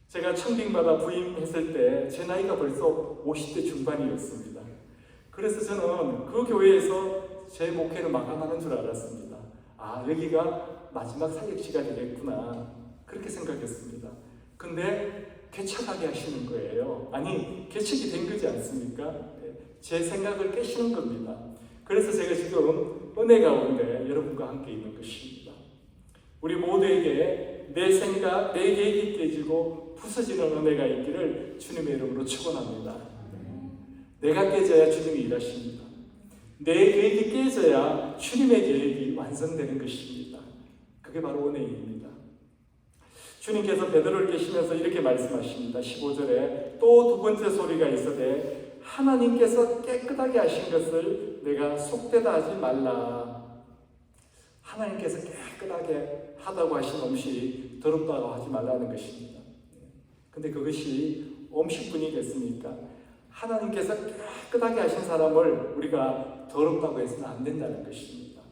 제가 청빙받아 부임했을 때 제 나이가 벌써 50대 중반이었습니다. 그래서 저는 그 교회에서 제 목회를 마감하는 줄 알았습니다. 아, 여기가 마지막 사역 시간이겠구나, 그렇게 생각했습니다. 근데 개척하게 하시는 거예요. 아니, 개척이 된 거지 않습니까? 제 생각을 깨시는 겁니다. 그래서 제가 지금 은혜 가운데 여러분과 함께 있는 것입니다. 우리 모두에게 내 생각, 내 계획이 깨지고 부서지는 은혜가 있기를 주님의 이름으로 축원합니다. 내가 깨져야 주님이 일하십니다. 내 계획이 깨져야 주님의 계획이 완성되는 것입니다. 그게 바로 은혜입니다. 주님께서 베드로를 깨시면서 이렇게 말씀하십니다. 15절에 또 두 번째 소리가 있어되 하나님께서 깨끗하게 하신 것을 내가 속되다 하지 말라. 하나님께서 깨끗하게 하다고 하신 음식 더럽다고 하지 말라는 것입니다. 근데 그것이 음식뿐이겠습니까? 하나님께서 깨끗하게 하신 사람을 우리가 더럽다고 해서는 안 된다는 것입니다.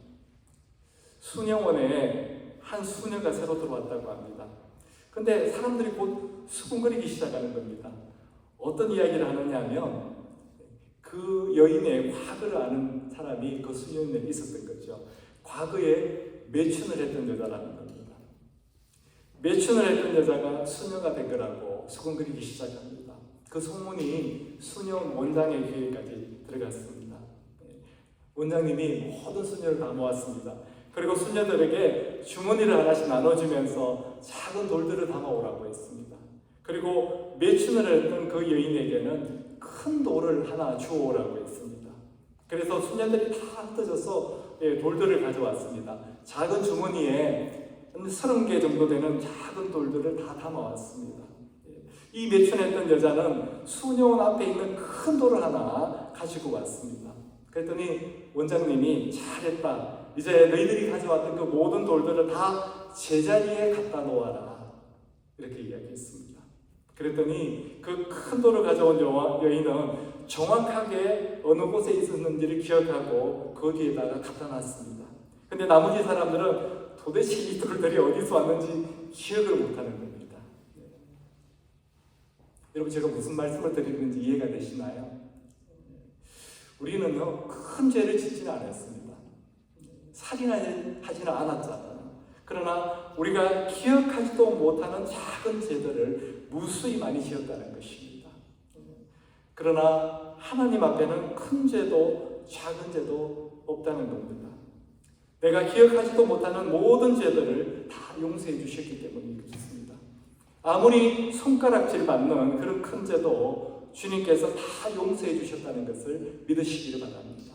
수녀원에 한 수녀가 새로 들어왔다고 합니다. 근데 사람들이 곧 수군거리기 시작하는 겁니다. 어떤 이야기를 하느냐 하면 그 여인의 과거를 아는 사람이 그 수녀원에 있었던 거죠. 과거에 매춘을 했던 여자라는 겁니다. 매춘을 했던 여자가 수녀가 된 거라고 수군거리기 시작합니다. 그 소문이 수녀원 원장의 귀에까지 들어갔습니다. 원장님이 모든 수녀를 다 모았습니다. 그리고 수녀들에게 주머니를 하나씩 나눠주면서 작은 돌들을 담아오라고 했습니다. 그리고 매춘을 했던 그 여인에게는 큰 돌을 하나 주오라고 했습니다. 그래서 수녀들이 다 흩어져서 돌들을 가져왔습니다. 작은 주머니에 30개 정도 되는 작은 돌들을 다 담아왔습니다. 이 매춘했던 여자는 수녀원 앞에 있는 큰 돌을 하나 가지고 왔습니다. 그랬더니 원장님이 잘했다. 이제 너희들이 가져왔던 그 모든 돌들을 다 제자리에 갖다 놓아라. 이렇게 이야기했습니다. 그랬더니 그 큰 돌을 가져온 여인은 정확하게 어느 곳에 있었는지를 기억하고 거기에다가 갖다 놨습니다. 근데 나머지 사람들은 도대체 이 돌들이 어디서 왔는지 기억을 못하는 겁니다. 여러분, 제가 무슨 말씀을 드리는지 이해가 되시나요? 우리는 큰 죄를 짓지는 않았습니다. 살인하지는 않았잖아요. 그러나 우리가 기억하지도 못하는 작은 죄들을 무수히 많이 지었다는 것입니다. 그러나 하나님 앞에는 큰 죄도 작은 죄도 없다는 겁니다. 내가 기억하지도 못하는 모든 죄들을 다 용서해 주셨기 때문에 그렇습니다. 아무리 손가락질 받는 그런 큰 죄도 주님께서 다 용서해 주셨다는 것을 믿으시기를 바랍니다.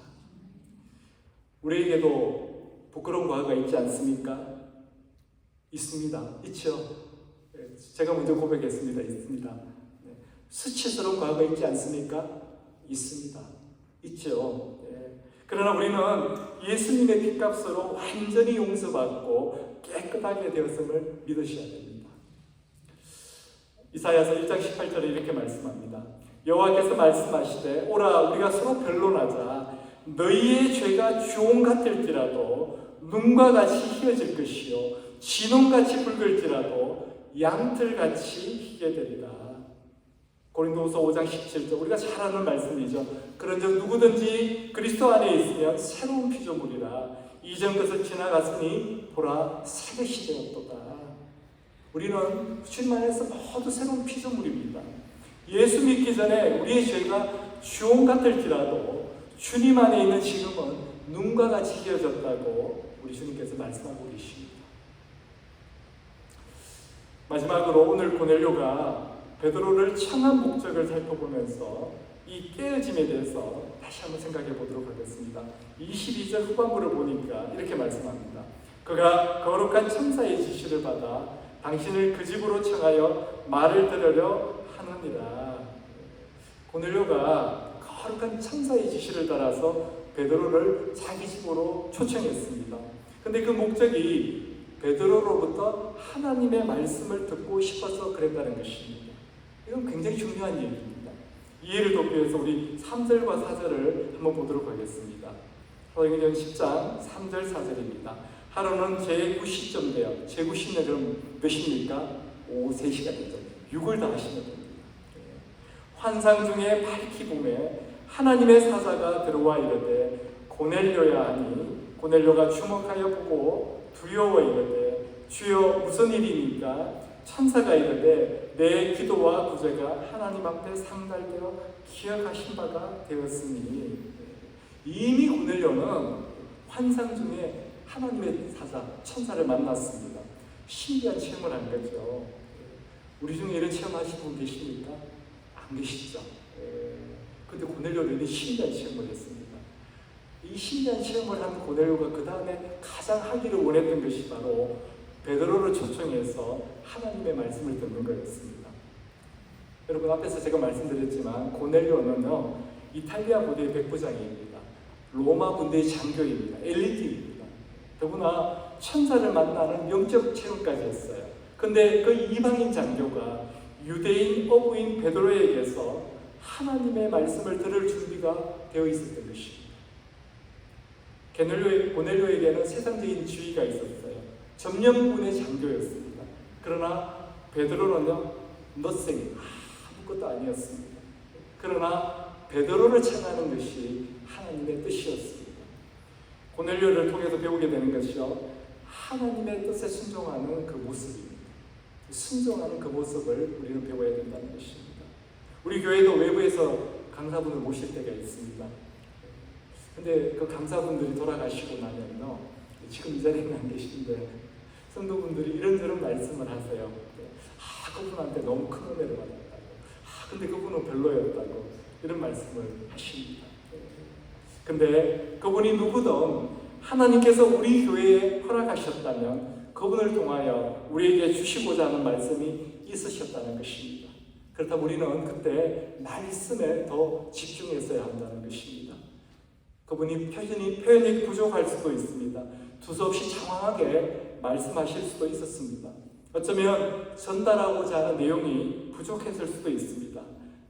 우리에게도 부끄러운 과거가 있지 않습니까? 있습니다. 있죠. 제가 먼저 고백했습니다. 있습니다. 수치스러운 과거가 있지 않습니까? 있습니다. 있죠. 그러나 우리는 예수님의 핏값으로 완전히 용서받고 깨끗하게 되었음을 믿으셔야 됩니다. 이사야서 1장 18절에 이렇게 말씀합니다. 여호와께서 말씀하시되 오라 우리가 서로 변론하자. 너희의 죄가 주홍 같을지라도 눈과 같이 희어질 것이요 진홍같이 붉을지라도 양털같이 희게 되리라. 고린도후서 5장 17절 우리가 잘 아는 말씀이죠. 그런즉 누구든지 그리스도 안에 있으면 새로운 피조물이라. 이전 것을 지나갔으니 보라 새 것이 되었도다. 우리는 주님 안에서 모두 새로운 피조물입니다. 예수 믿기 전에 우리의 죄가 주홍 같을지라도 주님 안에 있는 지금은 눈과 같이 희어졌다고 우리 주님께서 말씀하고 계십니다. 마지막으로 오늘 고넬료가 베드로를 청한 목적을 살펴보면서 이 깨어짐에 대해서 다시 한번 생각해 보도록 하겠습니다. 22절 후반부를 보니까 이렇게 말씀합니다. 그가 거룩한 천사의 지시를 받아 당신을 그 집으로 청하여 말을 들으려 하느니라. 고넬료가 거룩한 천사의 지시를 따라서 베드로를 자기 집으로 초청했습니다. 근데 그 목적이 베드로로부터 하나님의 말씀을 듣고 싶어서 그랬다는 것입니다. 이건 굉장히 중요한 얘기입니다. 이해를 돕기 위해서 우리 3절과 4절을 한번 보도록 하겠습니다. 사도행전 10장 3절 4절입니다. 하루는 제9시쯤 돼요. 제9시는 그럼 몇입니까? 오후 3시가 되죠. 6을 다 하시면 됩니다. 환상 중에 밝히 보매 하나님의 사자가 들어와 이르되 고넬료야 하니 고넬료가 주목하여 보고 두려워 이르되 주여 무슨 일이니까? 천사가 이르되 내 기도와 구제가 하나님 앞에 상달되어 기억하신 바가 되었으니. 이미 고넬료는 환상 중에 하나님의 사자 천사를 만났습니다. 신기한 체험을 한 거죠. 우리 중에 이런 체험하신 분 계십니까? 안 계시죠. 근데 고넬료는 신기한 체험을 했습니다. 이 신기한 체험을 한 고넬료가 그 다음에 가장 하기를 원했던 것이 바로 베드로를 초청해서 하나님의 말씀을 듣는 거였습니다. 여러분, 앞에서 제가 말씀드렸지만 고넬료는요 이탈리아 부대의 백부장입니다. 로마 군대의 장교입니다. 엘리트입니다. 더구나 천사를 만나는 영적 체험까지 했어요. 근데 그 이방인 장교가 유대인 어부인 베드로에게서 하나님의 말씀을 들을 준비가 되어 있었던 것입니다. 고넬료에게는 세상적인 지위가 있었어요. 점령군의 장교였습니다. 그러나 베드로는요, nothing, 아무것도 아니었습니다. 그러나 베드로를 찾아가는 것이 하나님의 뜻이었습니다. 고넬료를 통해서 배우게 되는 것이요, 하나님의 뜻에 순종하는 그 모습입니다. 순종하는 그 모습을 우리는 배워야 된다는 것입니다. 우리 교회도 외부에서 강사분을 모실 때가 있습니다. 근데 그 강사분들이 돌아가시고 나면요, 지금 이 자리에 안 계신데 성도분들이 이런저런 말씀을 하세요. 그분한테 너무 큰 은혜를 받았다고, 근데 그분은 별로였다고, 이런 말씀을 하십니다. 근데 그분이 누구든 하나님께서 우리 교회에 허락하셨다면 그분을 통하여 우리에게 주시고자 하는 말씀이 있으셨다는 것입니다. 그렇다면 우리는 그때 말씀에 더 집중했어야 한다는 것입니다. 그분이 표현이 부족할 수도 있습니다. 두서없이 장황하게 말씀하실 수도 있었습니다. 어쩌면 전달하고자 하는 내용이 부족했을 수도 있습니다.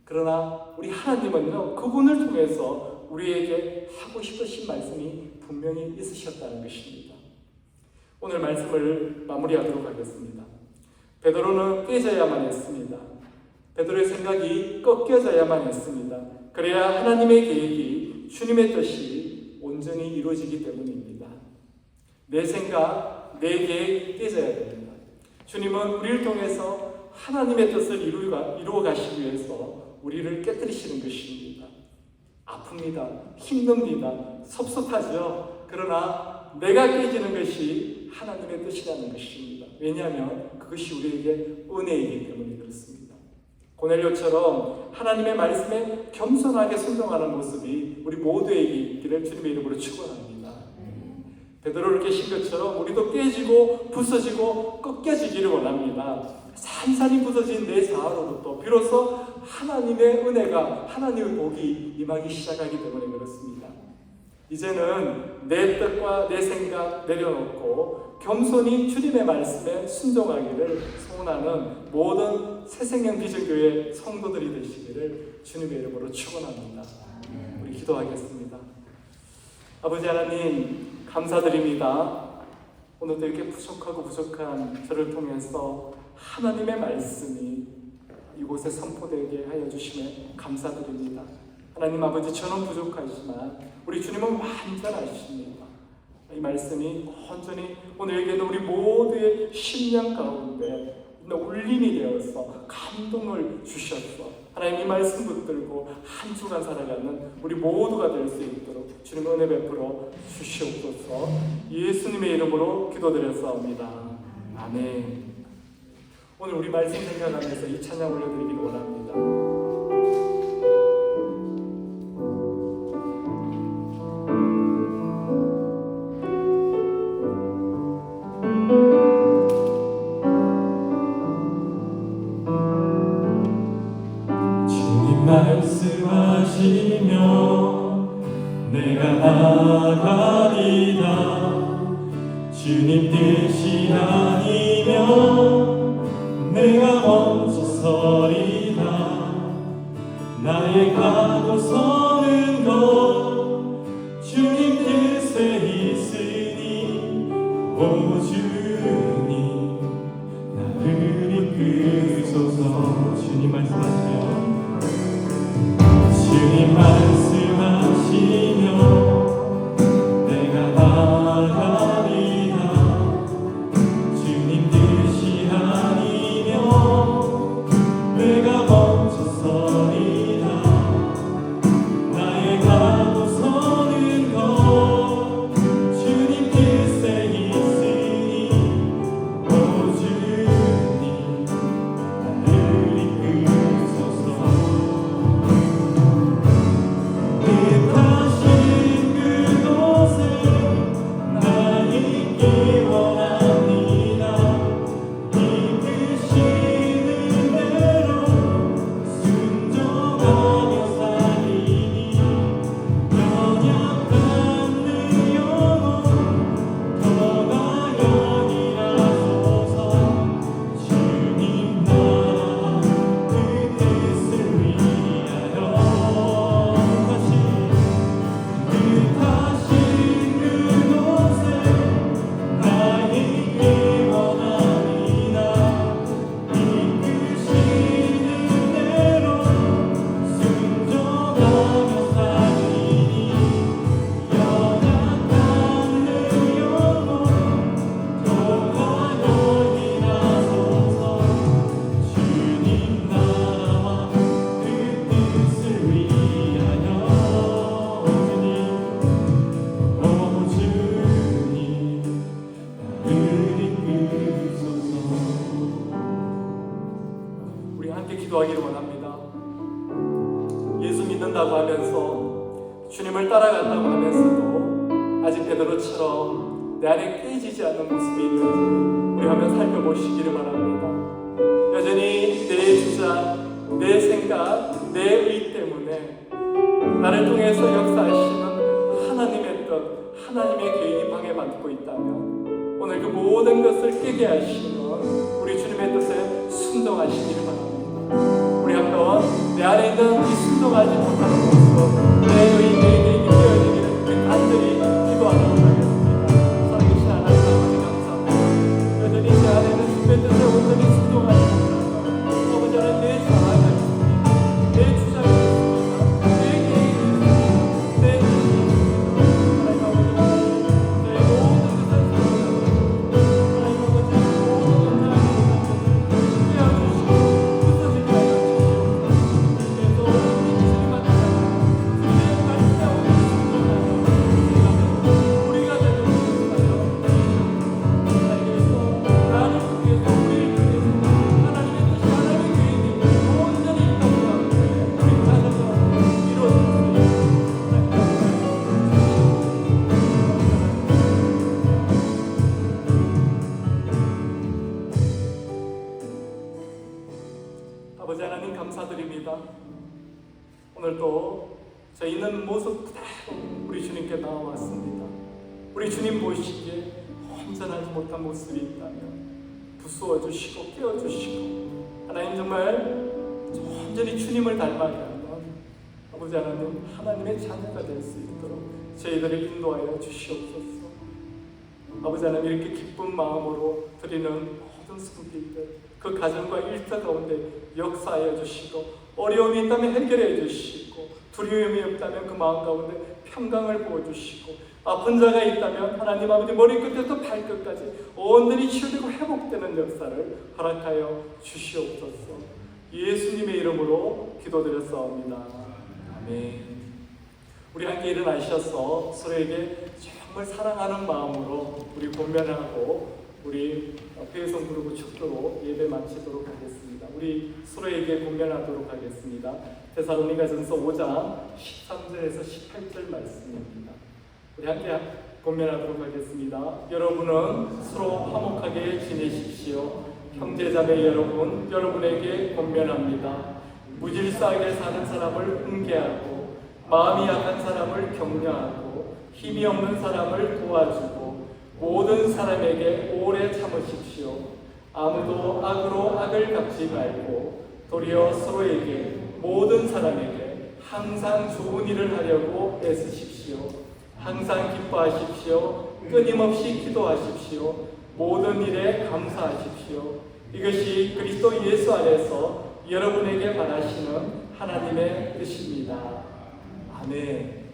그러나 우리 하나님은요, 그분을 통해서 우리에게 하고 싶으신 말씀이 분명히 있으셨다는 것입니다. 오늘 말씀을 마무리하도록 하겠습니다. 베드로는 깨져야만 했습니다. 베드로의 생각이 꺾여져야만 했습니다. 그래야 하나님의 계획이, 주님의 뜻이 온전히 이루어지기 때문입니다. 내 생각, 내 계획이 깨져야 됩니다. 주님은 우리를 통해서 하나님의 뜻을 이루어 가시기 위해서 우리를 깨뜨리시는 것입니다. 아픕니다. 힘듭니다. 섭섭하죠. 그러나 내가 깨지는 것이 하나님의 뜻이라는 것입니다. 왜냐하면 그것이 우리에게 은혜이기 때문에 그렇습니다. 고넬료처럼 하나님의 말씀에 겸손하게 순종하는 모습이 우리 모두에게 있기를 주님의 이름으로 축원합니다. 베드로를 깨신 것처럼 우리도 깨지고 부서지고 꺾여지기를 원합니다. 산산이 부서진 내 자아로부터 비로소 하나님의 은혜가, 하나님의 복이 임하기 시작하기 때문에 그렇습니다. 이제는 내 뜻과 내 생각 내려놓고 겸손히 주님의 말씀에 순종하기를 소원하는 모든 새생명 비전교회 성도들이 되시기를 주님의 이름으로 축원합니다. 우리 기도하겠습니다. 아버지 하나님, 감사드립니다. 오늘도 이렇게 부족한 저를 통해서 하나님의 말씀이 이곳에 선포되게 하여 주심에 감사드립니다. 하나님 아버지, 저는 부족하지만 우리 주님은 완전하십니다. 이 말씀이 온전히 오늘에게는 우리 모두의 심령 가운데 울림이 되어서 감동을 주셔서 하나님 이 말씀 붙들고 한 주간 살아가는 우리 모두가 될 수 있도록 주님 은혜 베풀어 주시옵소서. 예수님의 이름으로 기도드렸사옵니다. 아멘. 오늘 우리 말씀 생각하면서 이 찬양 올려드리기를 원합니다. 말씀하시며 내가 나아가리다. 주님 뜻이 아니면 내가 멈춰서리다. 나의 가고 서는 것 주님 뜻에 있으니 오 주님 나를 이끄소서. 주님 말씀하세요. 주님 말씀하시며 내가 나아가리다. 주님 뜻이 아니면 내가 멈춰서리다. 주님을 따라간다고 하면서도 아직 베드로처럼 내 안에 깨지지 않는 모습이 있는지 우리 한번 살펴보시기를 바랍니다. 여전히 내 주장, 내 생각, 내 의 때문에 나를 통해서 역사하시는 하나님의 뜻, 하나님의 계획이 방해받고 있다면 오늘 그 모든 것을 깨게 하시는 우리 주님의 뜻에 순종하시기를 바랍니다. 우리 한번 내 안에 있는 이 순종하지 못하는 모습, 내 의, 내 계획이 되어지기를 간절히 기도하도록 하겠습니다. 살아계신 하나님 아버지 감사합니다. 여전히 내 안에 있는 주님의 뜻에 온전히 순종하지 못하는 아버지 하나님 내 자아가 있습니다. 내 주장이 있습니다. 내 계획이 있습니다. 내 하나님 아버지 내 모든 것을 하나님 아버지 모든 것을 깨어주시고 부서지게 하여 주시옵소서. 그래서 주님 앞에 주님의 말씀하고 순종하여 우리가 되도록 하여 주시옵소서. 나를 통해서 우리를 통해서 하나님의 뜻이 하나님의 계획이 온전히 있다고 하는데 우리 가정과 이루어질 수 아버지 하나님 감사드립니다. 오늘도 저희 있는 모습 그대로 우리 주님께 나와왔습니다. 우리 주님 보시기에 온전하지 못한 모습이 있다면 부수어 주시고 깨워 주시고 하나님 정말 온전히 주님을 닮아가는 아버지 하나님 하나님의 자녀가 될 수 있도록 저희들을 인도하여 주시옵소서. 아버지 하나님 이렇게 기쁜 마음으로 드리는 모든 손길들 그 가정과 일터 가운데 역사하여 주시고 어려움이 있다면 해결해 주시고 두려움이 없다면 그 마음 가운데 평강을 부어주시고 아픈 자가 있다면 하나님 아버지 머리끝부터 발끝까지 온전히 치유되고 회복되는 역사를 허락하여 주시옵소서. 예수님의 이름으로 기도드렸사옵니다. 아멘. 우리 함께 일어나셔서 서로에게 정말 사랑하는 마음으로 우리 권면하고 우리 회성 부르고 축도로 예배 마치도록 하겠습니다. 우리 서로에게 권면하도록 하겠습니다. 데살로니가전서 5장 13절에서 18절 말씀입니다. 우리 함께 권면하도록 하겠습니다. 여러분은 서로 화목하게 지내십시오. 형제자매 여러분, 여러분에게 권면합니다. 무질서하게 사는 사람을 훈계하고 마음이 약한 사람을 격려하고 힘이 없는 사람을 도와주고 모든 사람에게 오래 참으십시오. 아무도 악으로 악을 갚지 말고 도리어 서로에게 모든 사람에게 항상 좋은 일을 하려고 애쓰십시오. 항상 기뻐하십시오. 끊임없이 기도하십시오. 모든 일에 감사하십시오. 이것이 그리스도 예수 안에서 여러분에게 바라시는 하나님의 뜻입니다. 아멘.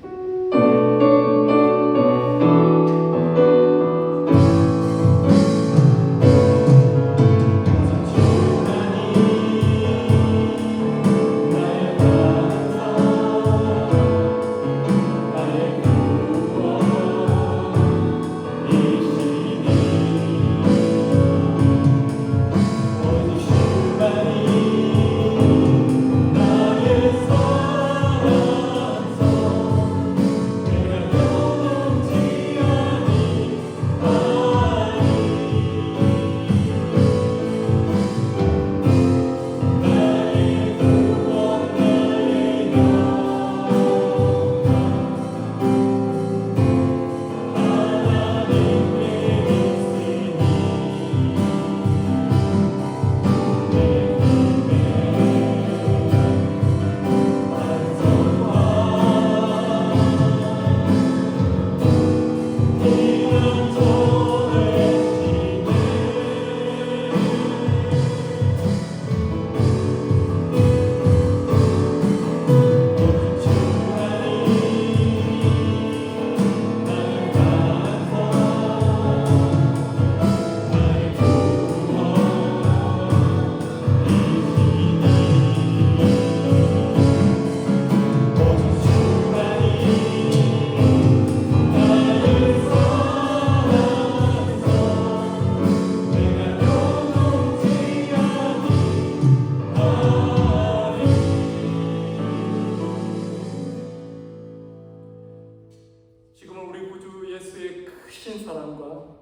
사랑과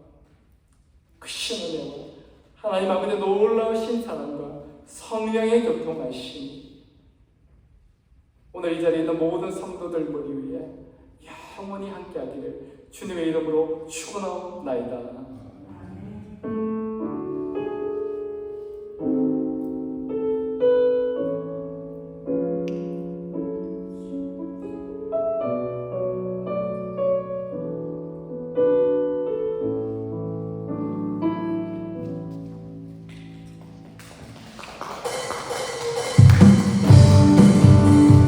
크신 은혜와 하나님 아버지의 놀라우신 사랑과 성령의 교통하심 오늘 이 자리에 있는 모든 성도들 머리 위에 영원히 함께하기를 주님의 이름으로 축원하옵나이다.